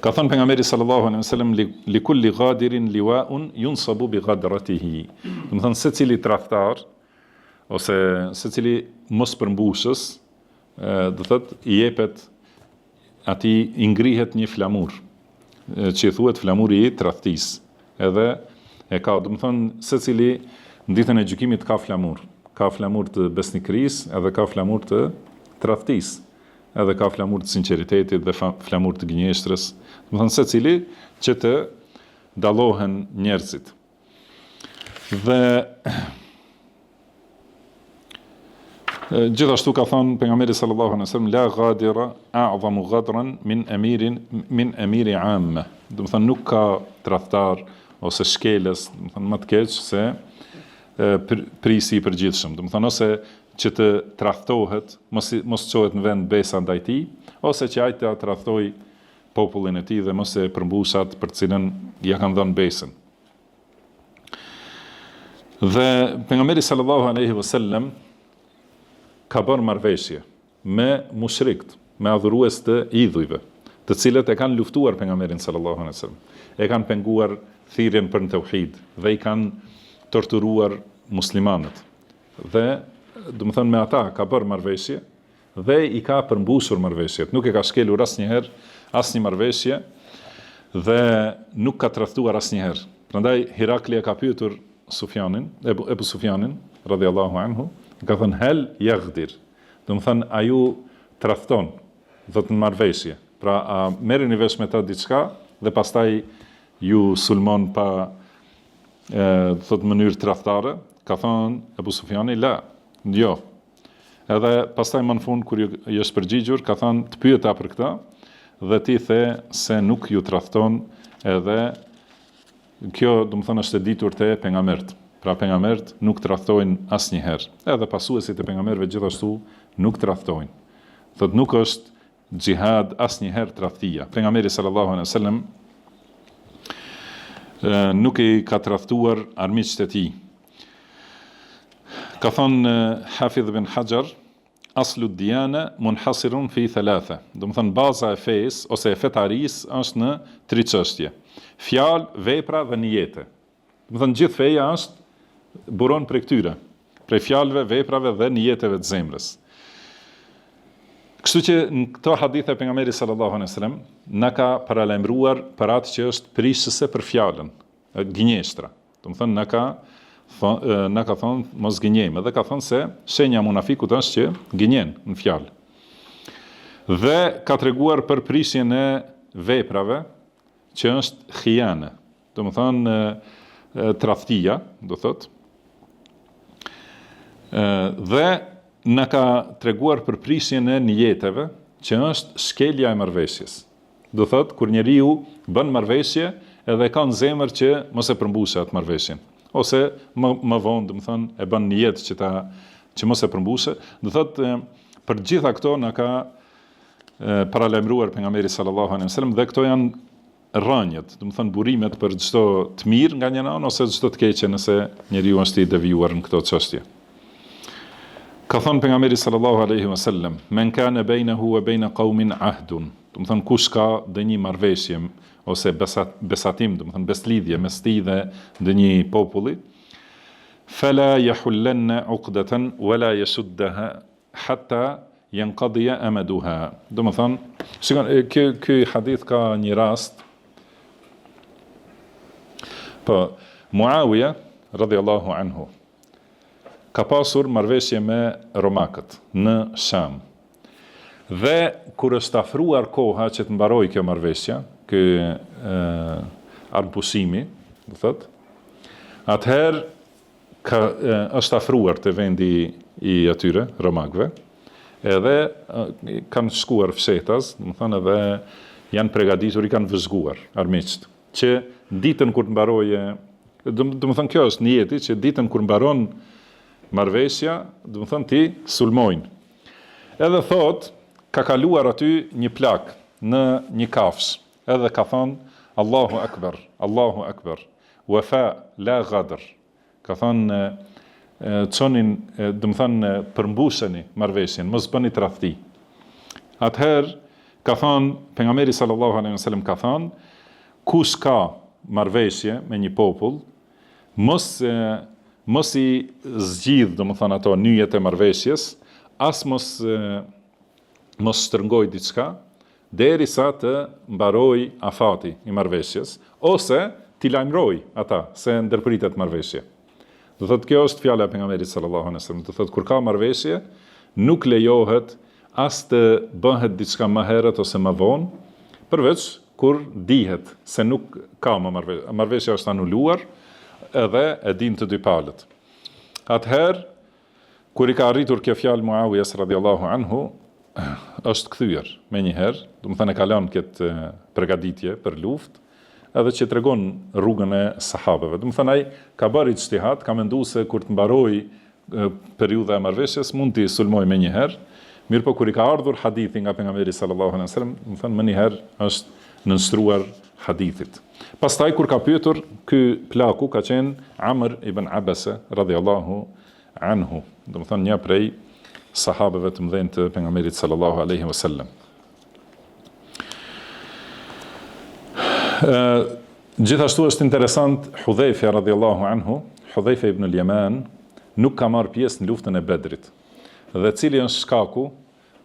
Ka thënë pejgamberi sallallahu alaihi wasallam li kulli ghadirin liwa'un yunsabu bi ghadratihi. Do të thonë secili tradhtar ose secili mos përmbushës, do thotë i jepet atij i ngrihet një flamur, që i thuhet flamuri i tradhtisë. Edhe e ka, do të thonë secili në ditën e gjykimit ka flamur të besnikërisë, edhe ka flamur të tradhtisë, edhe ka flamur të sinqeritetit dhe flamur të gënjeshtrës. Do të thonë secili që të dallohen njerëzit. Dhe gjithashtu ka thënë pejgamberi sallallahu alaihi wasallam la ghadira a'zamu ghadran min amiri 'amma. Do të thonë nuk ka tradhtar ose shkelës, do të thonë më të keq se prisi i përgjithshëm. Do të thonë ose që të tradhtohet, mos çohet në vend besa ndaj tij, ose që ai të tradhtoj popullin e tij dhe mos e përmbushat për cilën ja kanë dhënë besën. Dhe pejgamberi sallallahu alaihi wasallam ka bërë marrëveshje me mushrikët, me adhurues të idhujve, të cilët e kanë luftuar pejgamberin sallallahu alaihi wasallam, e kanë penguar thirrjen për tauhid dhe i kanë torturuar muslimanët. Dhe do të thonë me ata ka bërë marrëveshje dhe i ka përmbusur marrëveshjet. Nuk e ka shkelur asnjëherë asnjë marrëveshje dhe nuk ka tradhtuar asnjëherë. Prandaj Hirakli e ka pyetur Ebu Sufjanin radhiyallahu anhu, ka thënë hel yaghdir. Do të thonë a ju tradhton, do të marrëveshje. Pra a merrni vesh me ta diçka dhe pastaj ju sulmon pa thot mënyrë tradhtare? Ka thënë Ebu Sufjani la, jo. Edhe pastaj më në fund kur i është përgjigjur, ka thënë të pyeta për këtë dhe ti the se nuk ju tradhton, edhe kjo do të thonë është e ditur te pejgamberët. Pra pejgamberët nuk tradhtojnë asnjëherë. Edhe pasuesit e pejgamberëve gjithashtu nuk tradhtojnë. Thot nuk është xhihad asnjëherë tradhtia. Pejgamberi sallallahu alaihi wasallam nuk i ka tradhtuar armiqtë e tij. Ka thënë Hafidh ibn Hajar, aslu diyana munhasirun fi thalatha. Do të thonë baza e fesë ose e fetarisë është në 3 çështje: fjalë, vepra dhe niyete. Do të thonë gjithë feja është buron prej këtyre, prej fjalëve, veprave dhe nijeteve të zemrës. Kështu që në këto hadithe pejgamberi sallallahu alaihi wasallam na ka paralajmëruar për atë që është prishëse për fjalën, gënjeshtra. Do të thonë na ka thonë mos gënjejmë, dhe ka thonë se shenja munafikut është që gënjen në fjalë. Dhe ka treguar për prishjen e veprave që është khiyana. Do të thonë tradhtia, do thotë. Dhe na ka treguar për prishjen e nijeteve, që është shkelja e marrëveshjes. Do thotë kur njeriu bën marrëveshje edhe ka në zemër që mos e përmbusë atë marrëveshjen, ose më vonë, do të thonë e bën nijet që mos e përmbusë. Do thotë për gjitha këto na ka paralajmëruar pejgamberi sallallahu alaihi wasallam, dhe këto janë rrënjët, do të thonë burimet për çdo të mirë nga një anë ose çdo të keqe nëse njeriu është i devijuar në këto çështje. Ka thënë pejgamberi sallallahu alaihi wasallam, men kana bainahu wa baina qaumin ahdun. Do të thonë kush ka ndonjë marrëveshje ose besatim, do të thonë beslidhje mes tij dhe ndonjë populli, fala yahullanna uqdatan wala yasuddaha hatta yanqadiya amaduha. Do të thonë, shikon, ky hadith ka një rast. Po Muawiya radhiyallahu anhu ka pasur marrëveshje me romakët në Sham. Dhe kur është afruar koha që të mbaroj kjo marrëveshje, ky armpushimi, do thotë, atëherë është afruar te vendi i atyre romakëve, edhe kanë shkuar fshetas, do thonë, edhe janë përgatitur, i kanë vëzhguar armiqt, që ditën kur të mbaroje, do të thonë kjo është niyeti, që ditën kur mbaron marrëveshja, do të thonë ti sulmojnë. Edhe thot, ka kaluar aty një plak në një kafsh, edhe ka thonë Allahu Akbar, Allahu Akbar, wafa la ghadr. Ka thonë çonin, do të thonë përmbusheni marrëveshjen, mos bëni tradhti. Atëherë ka thënë pejgamberi sallallahu alaihi wasallam ka thënë, kush ka marrëveshje me një popull, mos i zgjidh, domethënë ato nyjet e marrëveshjes, as mos shtrëngoj diçka derisa të mbaroj afati i marrëveshjes, ose t'i lajmëroj ata se ndërpritet marrëveshje. Do thotë kjo është fjala e pejgamberit sallallahu alaihi wasallam. Do thotë kur ka marrëveshje, nuk lejohet as të bëhet diçka më herët ose më vonë, përveç kur dihet se nuk ka më marrëveshje. Marrëveshja është anuluar edhe e din të dy palët. Atëherë, kur i ka arritur kjo fjalë Muawijes radhiyallahu anhu, është kthyer me një herë, do të thënë e ka lënë këtë përgatitje për luftë, edhe që tregon rrugën e sahabeve. Do të thënë ai ka bërë ijtihad, ka menduar se kur të mbaroj periudha e marrëveshjes mund t'i sulmoj me një herë, mirë po kur i ka ardhur hadithi nga pejgamberi sallallahu alaihi wasallam, do të thënë më një herë është nënstruar hadithit. Pastaj kur ka pyetur, ky plaku ka qenë Amr ibn Abasa radhiyallahu anhu, do të thënë një prej sahabeve të mëdhenj të pejgamberit sallallahu alaihi wasallam. Gjithashtu është interesant, Hudhaifa radhiyallahu anhu, Hudhaifa ibn al-Yaman, nuk ka marrë pjesë në luftën e Bedrit. Dhe cili është shkaku,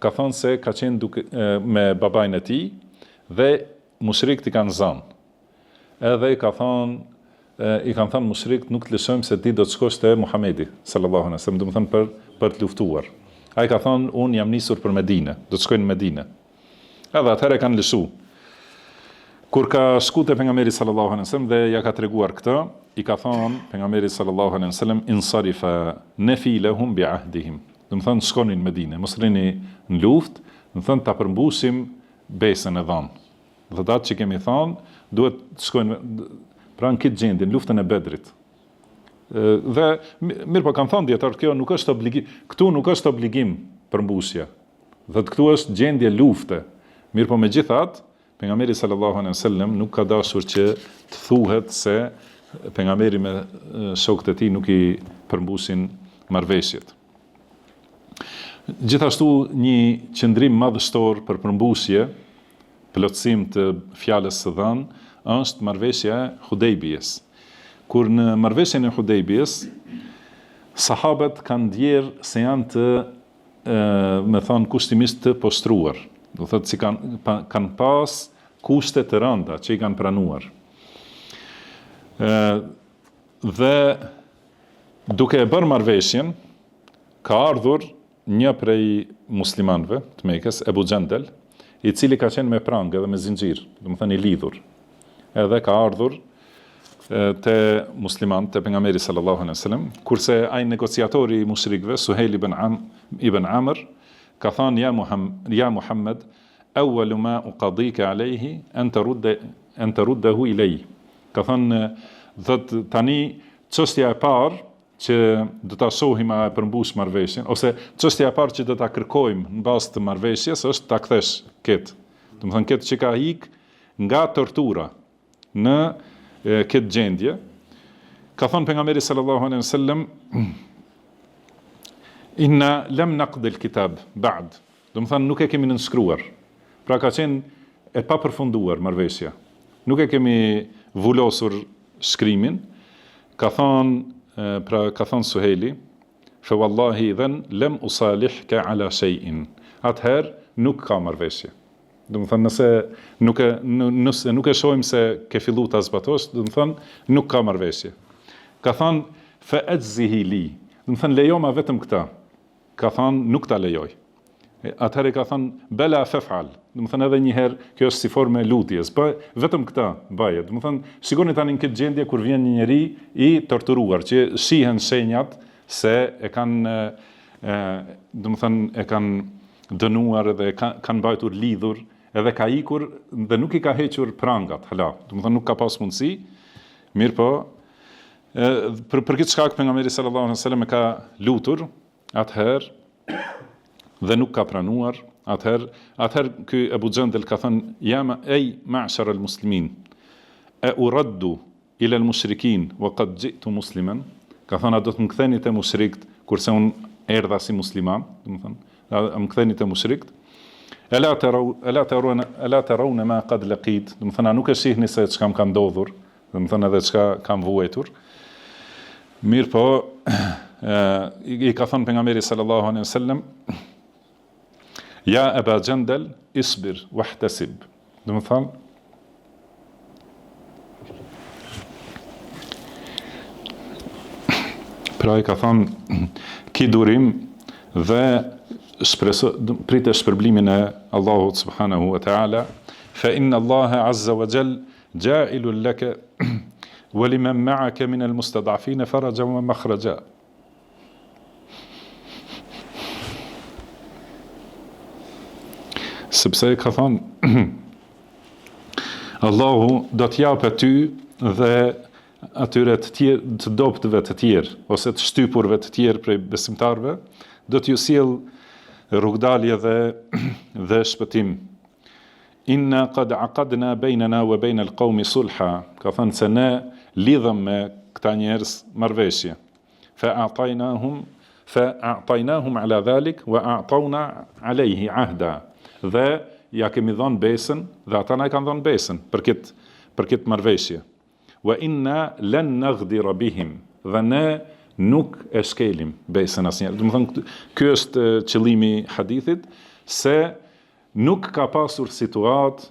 ka thënë se ka qenë me babain e tij dhe mushrikët i kanë zënë. Edhe i kanë thënë mushrikët, nuk të lëshojmë se ti do të shkosh te Muhamedi sallallahu alaihi wasallam, do të thënë për të luftuar. Ai ka thënë, unë jam nisur për Medinë, do të shkojnë në Medinë. Edhe atëherë kanë lëshu. Kur ka shku te pejgamberi sallallahu alaihi wasallam dhe ja ka treguar këtë, i ka thënë pejgamberi sallallahu alaihi wasallam, insarifa nafilahum bi ahdihim. Do të thënë shkonin në Medinë, mos rini në luftë, do të thënë ta përmbusim besën e dhënë. Dhe atë që kemi thënë, duhet të shkojnë pra në këtë gjendje, në luftën e Bedrit. Dhe mirë po kanë thënë dietar, kjo nuk është obligim, këtu nuk është obligim përmbusja. Dhe këtu është gjendje lufte. Mirë po megjithatë, pejgamberi sallallahu alaihi wasallam nuk ka dashur që të thuhet se pejgamberi me shokët e tij nuk i përmbusin marrëveshjet. Gjithashtu një qëndrim madhështor për përmbusje, plotësim të fjalës së dhënë, është marrëveshja e Hudejbijes. Kur në marrëveshjen e Hudejbijes, sahabët kanë ndjerë se janë të, me thonë, kushtimisht të poshtruar. Do thotë si kanë pas kushte të rënda që i kanë pranuar. Dhe duke e bërë marrëveshjen, ka ardhur një prej muslimanëve të Mekës, Ebu Gjendel, i cili ka qenë me prangë dhe me zinxhir, do të thënë i lidhur. Edhe ka ardhur te muslimanët, te pejgamberi sallallahu alaihi wasallam, kurse ai negociatori i mushrikëve, Suhejl ibn Amr, ka thënë ja Muhammed, awwalu ma uqadika alayhi an taruddahu ilay. Ka thënë tani çështja e parë që do ta shohim a e përmbush marrëveshjen, ose çështja e parë që do ta kërkojmë në bazë të marrëveshjes është ta kthesh këtë. Do të thënë këtë që ka ik nga tortura në këtë gjendje. Ka thënë pejgamberi sallallahu alaihi wasallam, inna lam naqd al-kitab ba'd. Do të thënë nuk e kemi nënshkruar. Pra ka qenë e papërfunduar marrëveshja. Nuk e kemi vulosur shkrimin. Ka thënë Suhejli, fa wallahi idhan lam usalihka ala shay'in. Atëherë nuk ka marrëveshje. Do të thënë nëse nuk e shohim se ke filluar ta zbatosh, do të thënë nuk ka marrëveshje. Ka thënë fa ajzihi li. Do të thënë lejo ma vetëm këtë. Ka thënë nuk ta lejoj. Atëherë ka thënë bela fefal. Do të thënë edhe një herë, kjo është si formë e lutjes, vetëm këtë baje. Do të thënë shikoni tani në këtë gjendje kur vjen një njeri i torturuar, që shihen shenjat se e kanë dënuar edhe kanë mbajtur lidhur, edhe ka ikur dhe nuk i ka hequr prangat, hala. Do të thënë nuk ka pas mundësi. Mirë po, për këtë shkak pejgamberi sallallahu alaihi wasallam e ka lutur atëherë dhe nuk ka pranuar. Atëherë ky Ebu Gjendel ka thënë, ja ma'shar al-muslimin, e uraddu ila al-mushrikin wa qad ji'tu musliman. Ka thënë, a do të më ktheni te mushrikët kurse unë erdha si musliman, do të thënë, a më ktheni te mushrikët. Ela tarawna ma qad laqit, do të thonë nuk e shihni se çka më ka ndodhur, do të thonë edhe çka kam vuajtur. Mirë po, i ka thënë pejgamberi sallallahu alaihi wasallam, ja Aba Jandal, isbir wahtasib. Do të thonë pra i ka thënë ki durim dhe pritë shpërblimin e Allahut subhanahu wa ta'ala, fa inna Allaha azza wa jall ja'ilun laka wa liman ma'aka min al-mustad'afin farajan wa makhraja. Sepse ka thënë Allahu do t'japë ty dhe atyre të dobtëve të tjerë ose të shtypurve të tjerë prej besimtarve, do t'ju sjell rrugdalje dhe shpëtim. Inna qad aqadna baynana wa bayna al-qawmi sulha, ka thënë se ne lidhëm me këta njerëz marrëveshje. Fa a'tainahum ala dhalik wa a'tawna alayhi ahda. Dhe ja kemi dhënë besën dhe ata na kanë dhënë besën për këtë marrëveshje. Wa inna lan naghdira bihim, dhe ne nuk e shkelim besën asnjëherë. Do të thonë ky është qëllimi i hadithit, se nuk ka pasur situatë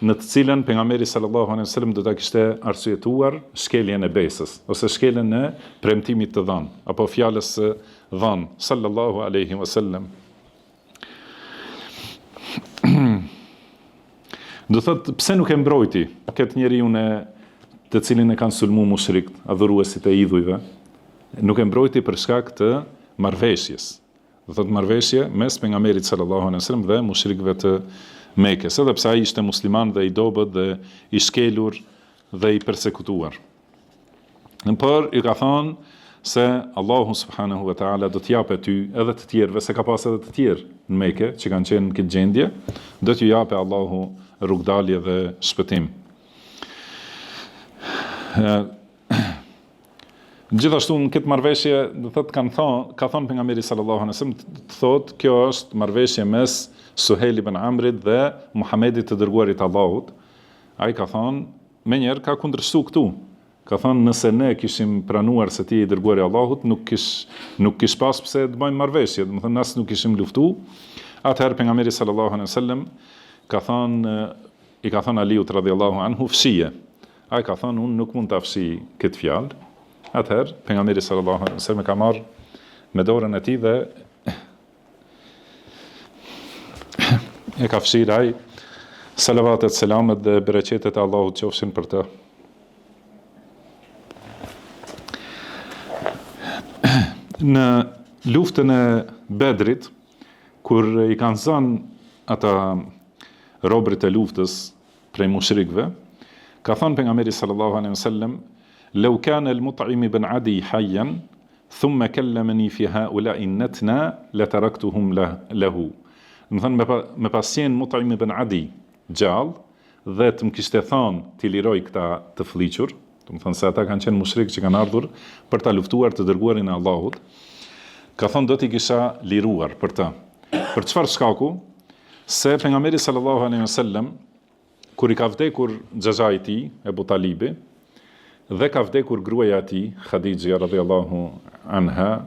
në të cilën pejgamberi sallallahu alaihi wasallam do ta kishte arsyetuar shkeljen e besës ose shkeljen e premtimit të dhënë apo fjalës së dhënë sallallahu alaihi wasallam. Do thotë pse nuk e mbrojti këtë njeriu të cilin e kanë sulmuar mushrikët, adhuruesit e idhujve, nuk e mbrojti për shkak të marrëveshjes. Do thotë marrëveshje mes pejgamberit sallallahu alaihi wasallam dhe mushrikëve të Mekës, edhe pse ai ishte musliman dhe i dobët dhe i shkelur dhe i persekutuar. Por i ka thënë se Allahu subhanahu wa taala do t'japë ty edhe të tjerëve, se ka pas edhe të tjerë në Mekë që kanë qenë në këtë gjendje, do t'ju japë Allahu rrugdalje dhe shpëtim. Gjithashtu në këtë marrëveshje, do thotë ka thënë pejgamberi sallallahu alaihi wasallam, thotë kjo është marrëveshje mes Suhejl ibn Amrit dhe Muhamedit të dërguarit Allahut. Ai ka thënë, menjëherë ka kundërshtuar këtu. Ka thënë nëse ne kishim pranuar se ti i dërguari Allahut, nuk kish pas pse të bëjmë marrëveshje, do të thonë as nuk kishim luftuar. Atëherë pejgamberi sallallahu alaihi wasallam i ka thënë Aliut radhiyallahu anhu fshije. Ai ka thënë unë nuk mund ta fshi këtë fjalë. Atëherë pejgamberi sallallahu alaihi wasallam ka marrë me dorën e tij dhe e ka fshirë ai. Salavatet, selamet dhe bereqetet e Allahut qofshin për të. Në luftën e Bedrit, kur i kanë zënë ata robërit e luftës prej mushrikëve, ka thënë pejgamberi sallallahu alaihi wasallam, "Law kana al-Mut'im ibn Adi hayyan, thumma kallamani fi ha'ula'i natna, la taraktuhum lahu." Do të thonë me pasien Mut'im ibn Adi gjallë dhe të më kishte thënë t'i liroj këta të fliqur, do të thonë se ata kanë qenë mushrikë që kanë ardhur për ta luftuar të dërguarin e Allahut, ka thënë do t'i kisha liruar për të. Për çfarë shkaku? Se pejgamberi sallallahu alaihi wasallam kur i ka vdekur xhaxha i tij, Ebu Talibi, dhe ka vdekur gruaja e tij, Khadija radhiyallahu anha,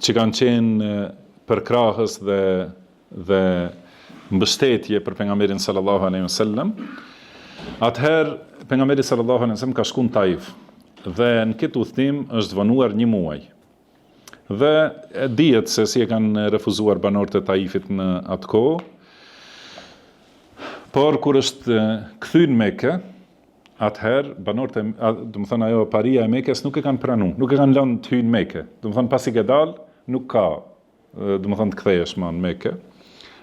që kanë qenë përkrahës dhe mbështetje për pejgamberin sallallahu alaihi wasallam. Atëherë pejgamberi sallallahu alaihi wasallam ka shkuar në Taif dhe në këtë udhtim është vonuar 1 muaj. Dhe dihet se si e kanë refuzuar banorët e Taifit në atë kohë. Por kur është kthyer në Mekë, atëherë banorët do të thonë ajo paria e Mekës nuk e kanë pranuar, nuk e kanë lënë të hyjnë në Mekë. Do të thonë pasi ke dalë, nuk ka, do të thonë të kthehesh më në Mekë.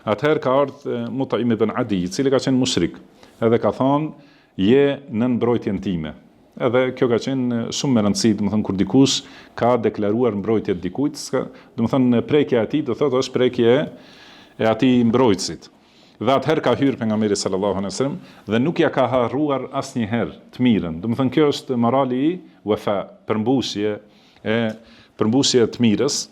Atëherë ka ardhur Mut'im ibn Adi, i cili ka qenë mushrik, edhe ka thonë, je në mbrojtjen time. Edhe kjo ka qenë shumë me rëndësi, do të thonë kur dikush ka deklaruar mbrojtje të dikujt, do të thonë prekja e tij, do thotë është prekje e atij mbrojtësit. Dhe atëherë ka hyrë pejgamberi sallallahu alaihi wasallam dhe nuk ja ka harruar asnjëherë të mirën. Do të thonë kjo është morali i wafa, përmbushje të mirës.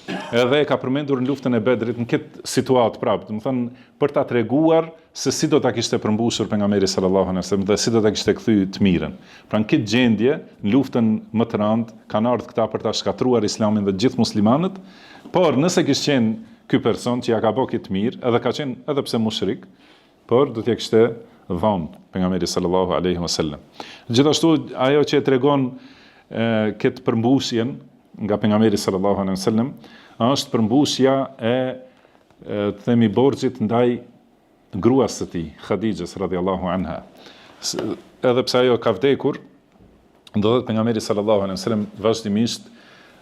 edhe e ka përmendur në luftën e Bedrit në këtë situatë prapë, do të thonë për ta treguar se si do ta kishte përmbushur pejgamberi sallallahu alaihi wasallam dhe si do ta kishte kthyr të mirën. Pra në këtë gjendje, në luftën më të rëndë, kanë ardhur këta për ta shkatruar Islamin dhe gjithë muslimanët, por nëse kishte qenë ky person që ja ka bëu këtë mirë, edhe ka qenë edhe pse mushrik, por do t'ja kishte dhënë pejgamberi sallallahu alaihi wasallam. Gjithashtu ajo që e tregon këtë përmbushjen nga pejgamberi sallallahu alaihi wasallam është përmbushja e themi borxhit ndaj gruas së tij, Khadijës radhiyallahu anha. Edhe pse ajo ka vdekur, ndodhet pejgamberi sallallahu alaihi wasallam vazhdimisht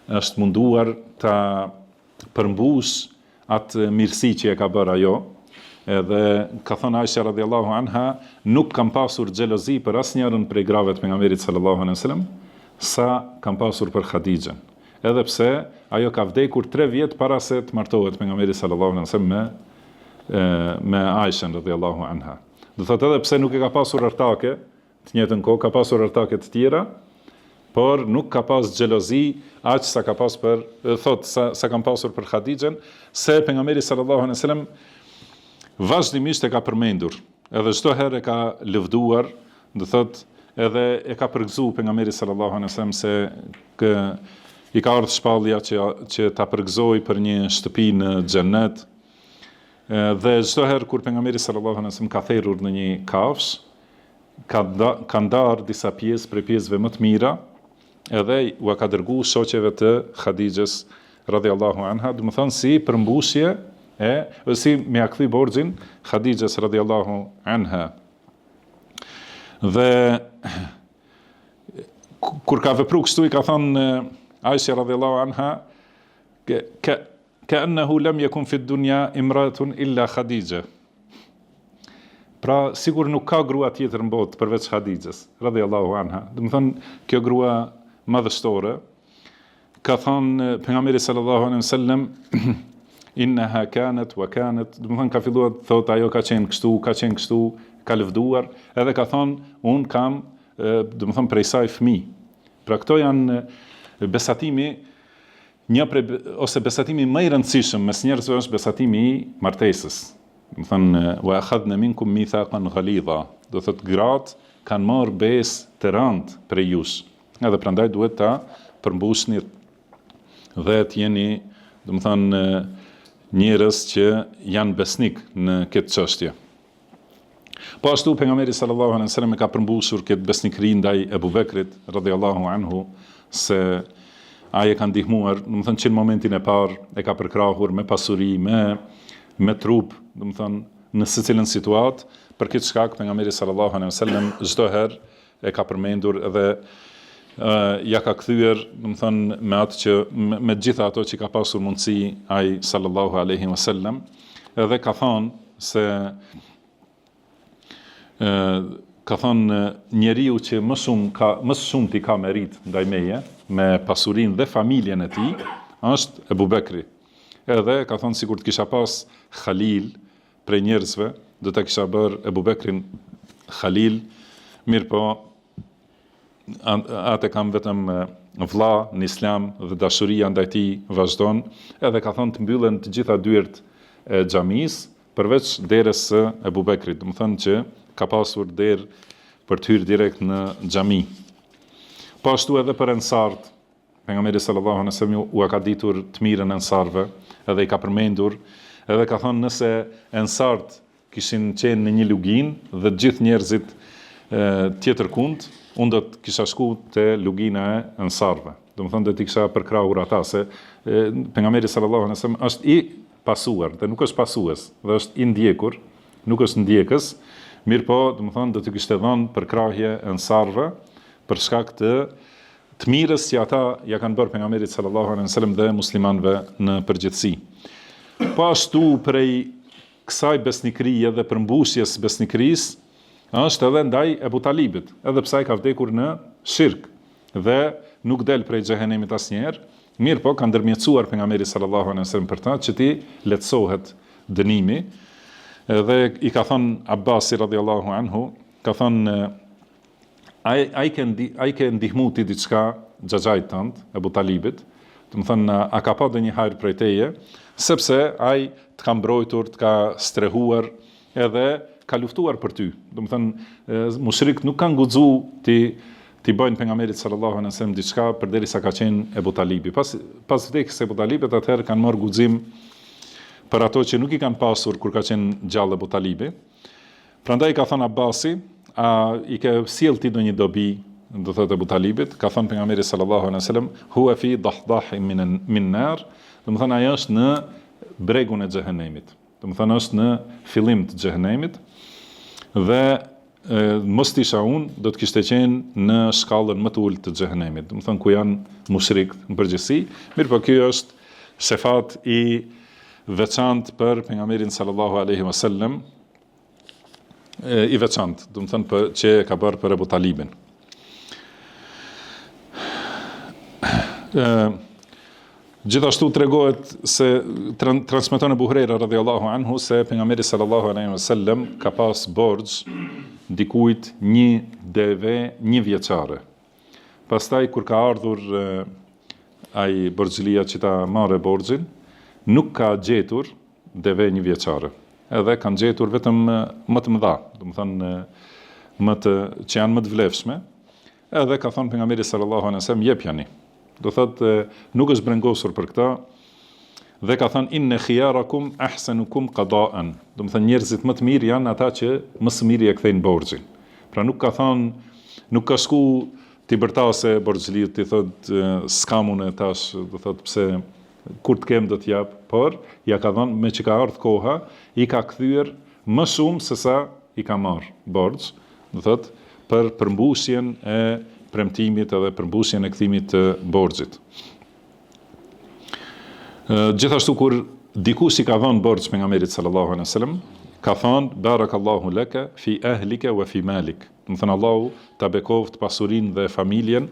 është munduar ta përmbush atë mirësi që e ka bërë ajo. Edhe ka thënë Aisha radhiyallahu anha, nuk kam pasur xhelozi për asnjërin prej grave të pejgamberit sallallahu alaihi wasallam sa kam pasur për Khadijën. Edhe pse ajo ka vdekur 3 vjet para se të martohet pejgamberi sallallahu alaihi wasallam me Aishën radhiyallahu anha. Do thotë edhe pse nuk e ka pasur artake, të njëjtën kohë ka pasur artake të tjera, por nuk ka pas xhelozi aq sa ka pas për sa kam pasur për Khadijën, se pejgamberi sallallahu alaihi wasallam vazhdimisht e ka përmendur, edhe çdo herë e ka lëvduar, do thotë edhe e ka përgëzuar pejgamberi sallallahu alaihi wasallam se i ka ardhur shpallja që ta përgëzoi për një shtëpi në xhennet. Dhe çdo herë kur pejgamberi sallallahu alaihi wasallam ka therrur në një kafsh, ka ndarë disa pjesë prej pjesëve më të mira, edhe u ka dërguar shoqeve të Khadijës radhiyallahu anha, do të thonë si përmbushje si me ia kthy borxhin Khadijës radhiyallahu anha. Dhe kur ka vepruar kështu i ka thënë Aisha radhiyallahu anha, ka'annahu lam yakun fi dunya imra'atun illa Khadija. Pra sigur nuk ka grua tjetër në botë përveç Khadijës radhiyallahu anha. Do të thonë kjo grua madhështore ka thënë pejgamberi sallallahu alaihi wasallam innaha kanat wa kanat, do të thonë ka filluar të thotë ajo ka qenë kështu, ka lëvduar, edhe ka thonë un kam do të thonë prej saj fëmijë. Pra këto janë besatimi ose besatimi më i rëndësishëm mes njerëzve është besatimi i martesës. Do thënë wa akhadna minkum mithaqan ghalidha. Do thotë gratë kanë marrë besë të rëndë prej jush. Edhe prandaj duhet ta përmbushni dhe të jeni, do të thënë, njerëz që janë besnik në këtë çështje. Po ashtu pejgamberi sallallahu alaihi wasallam ka përmbushur këtë besnikëri ndaj Ebu Bekrit radhiyallahu anhu, se ai e ka ndihmuar, do të thonë që në momentin e parë e ka përkrahur me pasuri, me trup, do të thonë në secilën situatë, për këtë shkak pejgamberi sallallahu alaihi wasallam çdo herë e ka përmendur edhe ja ka kthyer, do të thonë me atë që me gjitha ato që ka pasur mundësi ai sallallahu alaihi wasallam, edhe ka thonë se ka thonë njeriu që më shumë ti ka merit ndaj meje, me pasurinë dhe familjen e tij, është Ebu Bekri. Edhe ka thonë sikur të kisha pas Khalil prej njerëzve, do ta kisha bërë Ebu Bekrin Khalil, mirë po atë kam vetëm vlla në Islam dhe dashuria ndaj tij vazhdon, edhe ka thonë të mbyllen të gjitha dyert e xhamisë përveç derës së Ebu Bekrit, do të thonë që ka pasur derë për të hyrë direkt në xhami. Po ashtu edhe për ensart, pejgamberi sallallahu alaihi wasallam u ka ditur të mirën ensarve, edhe i ka përmendur, edhe ka thonë nëse ensart kishin qenë në një lugin dhe gjithë njerëzit tjetër kund, unë do të kisha shku te lugina e ensarve. Do të thonë do të kisha përkrahur ata, se pejgamberi sallallahu alaihi wasallam është i pasuar, dhe nuk është pasues, dhe është i ndjekur, nuk është ndjekës. Mirë po, do të thonë do të kishte dhënë përkrahje ensarve për shkak të mirës që ata ja kanë bërë pejgamberit sallallahu alaihi wasallam dhe muslimanëve në përgjithësi. Po ashtu prej kësaj besnikërie dhe përmbushjes besnikërisë është edhe ndaj Ebu Talibit, edhe pse ai ka vdekur në shirk dhe nuk del prej xhehenemit asnjëherë. Mirë po, ka ndërmjetësuar pejgamberi sallallahu alaihi wasallam për ta që ti lehtësohet dënimi. Dhe i ka thonë Abbasi radhiyallahu anhu, ka thonë ai ke ndihmu ti diçka xhaxhait tënd, Ebu Talibit, Do të thonë a ka pa ndonjë hajër prej teje, sepse ai të ka mbrojtur, të ka strehuar edhe ka luftuar për ty. Do të thonë mushrik nuk kanë guxuar ti bëjnë pejgamberit sallallahu alaihi wasallam diçka përderisa ka qenë Ebu Talibi. Pas vdekjes së Ebu Talibit, atëherë kanë marrë guxim për ato që nuk i kanë pasur kur ka qenë gjallë Ebu Talibi. Prandaj ka thënë Abasi, i ke sjell ti ndonjë dobi, do thotë Ebu Talibit, ka thënë pejgamberi sallallahu alaihi wasallam, huwa fi dahdahin min nar, do të thonë ajo është në bregun e xhehenemit. Do të thonë është në fillim të xhehenemit dhe mos tisha unë, do të kishte qenë në shkallën më të ulët të xhehenemit. Do të thonë ku janë mushrik në përgjithësi, mirë po ky është shefat i veçantë për pejgamberin sallallahu alaihi wasallam, i veçantë, do të thonë që ka bërë për Ebu Talibin. Gjithashtu tregohet se transmeton Abu Huraira radhiyallahu anhu se pejgamberi sallallahu alaihi wasallam ka pas borxh dikujt një deve një vjeçare. Pastaj kur ka ardhur ai borxhlia që ta marrë borxhin, nuk ka gjetur deve një vjeçare. Edhe kanë gjetur vetëm më të mëdha, do të thonë që janë më të vlefshme. Edhe ka thënë pejgamberi sallallahu alaihi wasallam jepjani. Do thotë nuk është brengosur për këtë dhe ka thënë inne khiyarakum ahsanukum qada'an. Do të thonë njerëzit më të mirë janë ata që më së miri e kthejnë borxhin. Pra nuk ka ka shku ti bërtase borxhliut, ti thotë s'kam unë tash, do thotë pse kur të kem do t'jap, por ja ka dhënë me që ka ardhur koha, i ka kthyer më shumë se sa i ka marrë borxh, do thotë për përmbushjen e premtimit edhe përmbushjen e kthimit të borxhit. Gjithashtu kur dikush i ka dhënë borxh pejgamberit sallallahu alaihi wasallam, ka thënë barakallahu laka fi ahlika wa fi malik. Do të thënë Allahu ta bekoft pasurinë dhe familjen.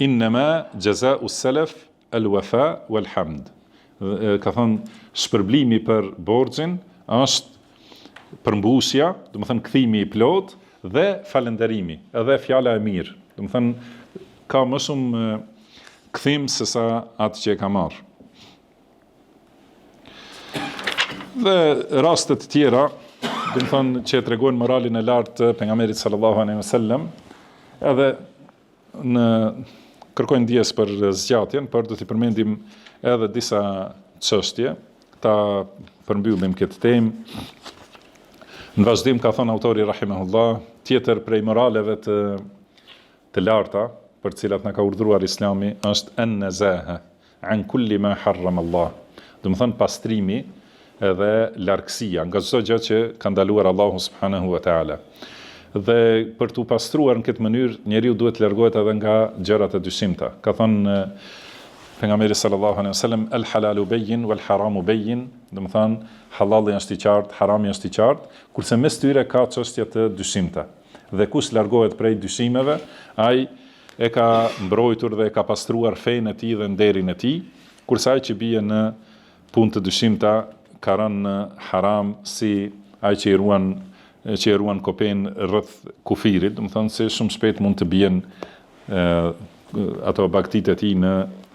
Inma jazaa'u salaf al-wafa wal hamd. Ka thënë shpërblimi për borxhin është përmbushja, do të thënë kthimi i plot dhe falënderimi, edhe fjala e mirë. Do të thënë ka më shumë kthim se sa atë që e ka marrë. Dhe rastet tjera, do të thënë që tregojnë moralin e lartë të pejgamberit sallallahu alaihi wasallam, edhe kërkojnë ndjes për zgjatjen, por do t'i përmendim edhe disa çështje, ta përmbyllim këtë temë. Në vazhdim ka thënë autori rahimahullah, tjetër prej moraleve të larta për cilat na ka urdhëruar Islami është an-nazaha an kulli ma harrama Allah. Do të thënë pastrimi edhe largësia nga çdo gjë që ka ndaluar Allahu subhanahu wa taala. Dhe për t'u pastruar në këtë mënyrë, njeriu duhet të largohet edhe nga gjërat e dyshimta. Ka thënë pejgamberi sallallahu alaihi wasallam el halalu bayyin wal haramu bayyin, do të thënë halali është i qartë, harami është i qartë, kurse mes tyre ka çështje të dyshimta. Dhe kush largohet prej dyshimeve, ai e ka mbrojtur dhe e ka pastruar fenë e tij dhe nderin e tij, kurse ai që bie në punë të dyshimta ka rënë në haram, si ai që i ruan kopen rreth kufirit, do të thonë se shumë shpejt mund të bien ato baktitë e tij në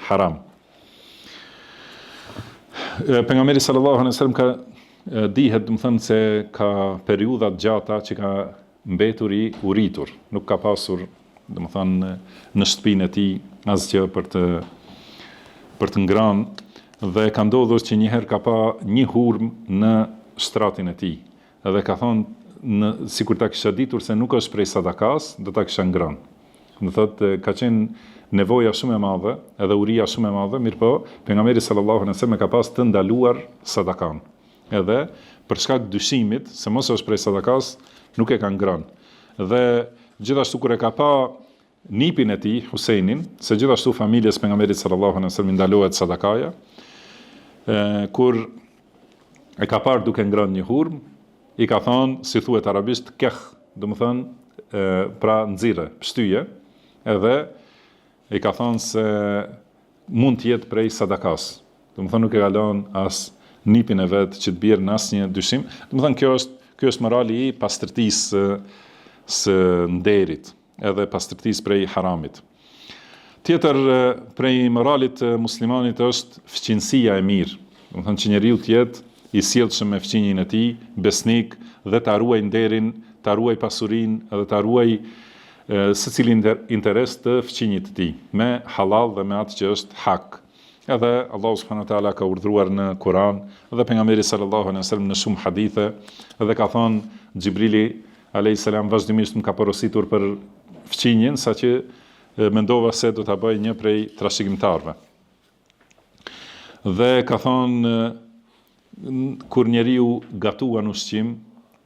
haram. Pejgamberi sallallahu alaihi wasallam ka dihet, do të thonë se ka periudha të gjata që ka mbetur i uritur, nuk ka pasur, do të thonë në shtëpinë e tij asgjë për të ngrënë, dhe ka ndodhur që një herë ka pa një hurm në shtratin e tij. Edhe ka thonë sikur ta kisha ditur se nuk është prej sadakas, do ta kisha ngrënë. Do thotë ka qenë nevoja shumë e madhe, edhe uria shumë e madhe, mirë po, pejgamberi sallallahu alaihi wasallam ka pas të ndaluar sadakan. Edhe për shkak të dyshimit se mos është prej sadakas, nuk e ka ngrënë. Dhe gjithashtu kur e ka pa nipin e tij, Husejnin, se gjithashtu familjes pejgamberit sallallahu alaihi wasallam ndalohet sadakaja, kur e ka parë duke ngrënë një hurm, i ka thonë, si thuhet arabisht, keh, do të thonë pra nxirre, pshtyje, edhe i ka thonë se mund të jetë prej sadakas. Do të thonë nuk e ka lënë as nipin e vet që të bjerë në asnjë dyshim. Do të thonë kjo është morali i pastërtisë së nderit, edhe pastërtisë prej haramit. Tjetër prej moralit të muslimanit është fqinësia e mirë. Do të thonë që njeriu të jetë i sjellshëm me fqinjin e tij, besnik dhe ta ruaj nderin, ta ruaj pasurinë dhe ta ruaj secilin interes të fqinjit të tij, me halal dhe me atë që është hak. Edhe Allahu subhanahu wa taala ka urdhëruar në Kur'an dhe pejgamberi sallallahu alaihi wasallam në shumë hadithe, dhe ka thonë Xhibrili alayhis salam vazhdimisht më ka porositur për fqinjen, saqë mendova se do ta bëj një prej trashëgimtarëve. Dhe ka thonë kur njeriu gatuan ushqim,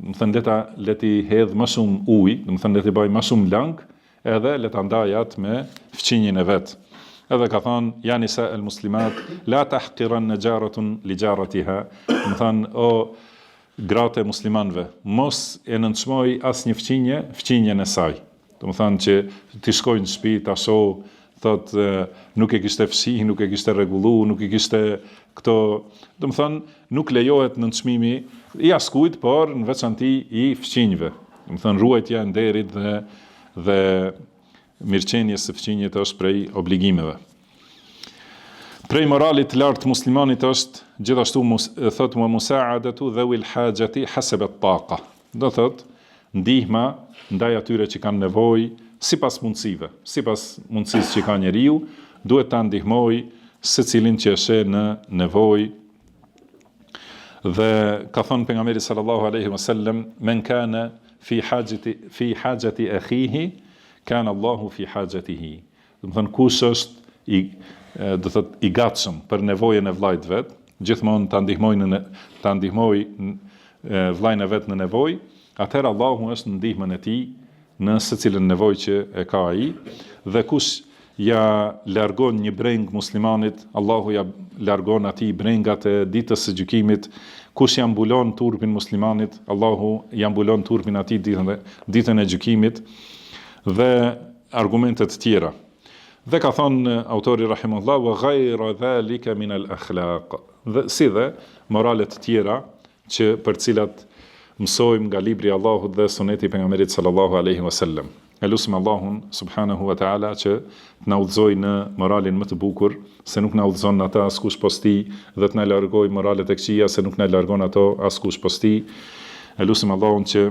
do të thënë leti hedh më shumë ujë, do të thënë leti bëj më shumë lang, edhe leta ndaj atë me fqinjen e vet. Edhe ka thonë ja nisa el muslimat la tahqiran najaratun li jaratiha, do të thënë o gratë muslimanëve, mos e nënçmoj asnjë fqinjen e saj. Do të thënë që ti shkoj në shtëpi ta shoh, thot nuk e kishte fshi, nuk e kishte rregullu, nuk e kishte këto, do të thënë nuk lejohet nënçmimi i askujt, por në veçanti i fqinjve. Do të thënë ruajtja e nderit dhe mirëqenies së fqinjit është prej obligimeve. Prej moralit të lartë muslimanit është gjithashtu thot wa musa'adatu dhawil hajati hasab at-taqa. Do thot ndihma ndaj atyre që kanë nevojë sipas mundësive, sipas mundësisë që ka njeriu, duhet ta ndihmoj secilin që është në nevojë. Dhe ka thënë pejgamberi sallallahu alaihi wasallam men kana fi hajati akhihi kana Allahu fi hajatihi. Do të thënë kush është i gatshëm për nevojën e vllajt vet, gjithmonë ta ndihmoj vllajën e vet në nevojë, atëherë Allahu është në ndihmën e tij në secilën nevojë që e ka ai, dhe kush ja largon një breng muslimanit, Allahu ja largon atij brengat e ditës së gjykimit. Kush ja mbulon turpin muslimanit, Allahu ja mbulon turpin atij ditën e gjykimit, dhe argumentet tjera. Dhe ka thonë autori rahimahullah wa ghayra dhalika min al-akhlaq. Dhe si dhe moralet tjera që për cilat mësojmë nga libri i Allahut dhe suneti i pejgamberit sallallahu alaihi wasallam. Elusim Allahun subhanahu wa taala që të na udhëzojë në moralin më të bukur, se nuk na udhëzon ata askush posti, dhe të na largoj moralet e këqija, se nuk na largon ato askush posti. Elusim Allahun që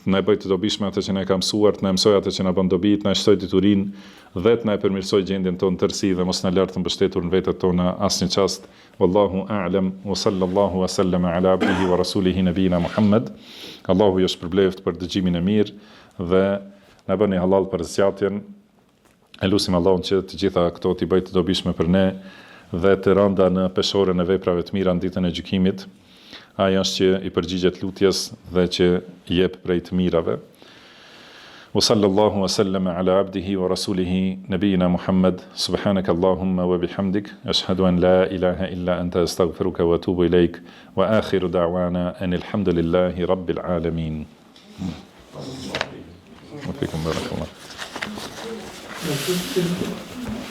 na e bëj të dobishme atë që na ka mësuar, të na mësoj atë që na bën dobi, të na shtoj diturinë dhe të na e përmirësoj gjendjen tonë tërësi, dhe mos na lart të mbështetur në vetët tona asnjë çast. Wallahu a'lam wa sallallahu wa sallama ala abdihi wa rasulihi nabina Muhammad. Allahu ju shpërbleft për dëgjimin e mirë dhe na bëni halal për zgjatjen. Elusim Allahun që të gjitha këto t'i bëj të dobishme për ne dhe të rënda në peshorën e veprave të mira në ditën e gjykimit. Ai është që i përgjigjet lutjes dhe që jep prej të mirave. Wa sallallahu wa sallama ala abdihi wa rasulihi nabiyina Muhammad. Subhanaka Allahumma wa bihamdik, ashhadu an la ilaha illa anta, astaghfiruka wa atubu ilaik, wa akhiru da'wana anil hamdulillahi rabbil alamin. Wa fikum barakallah.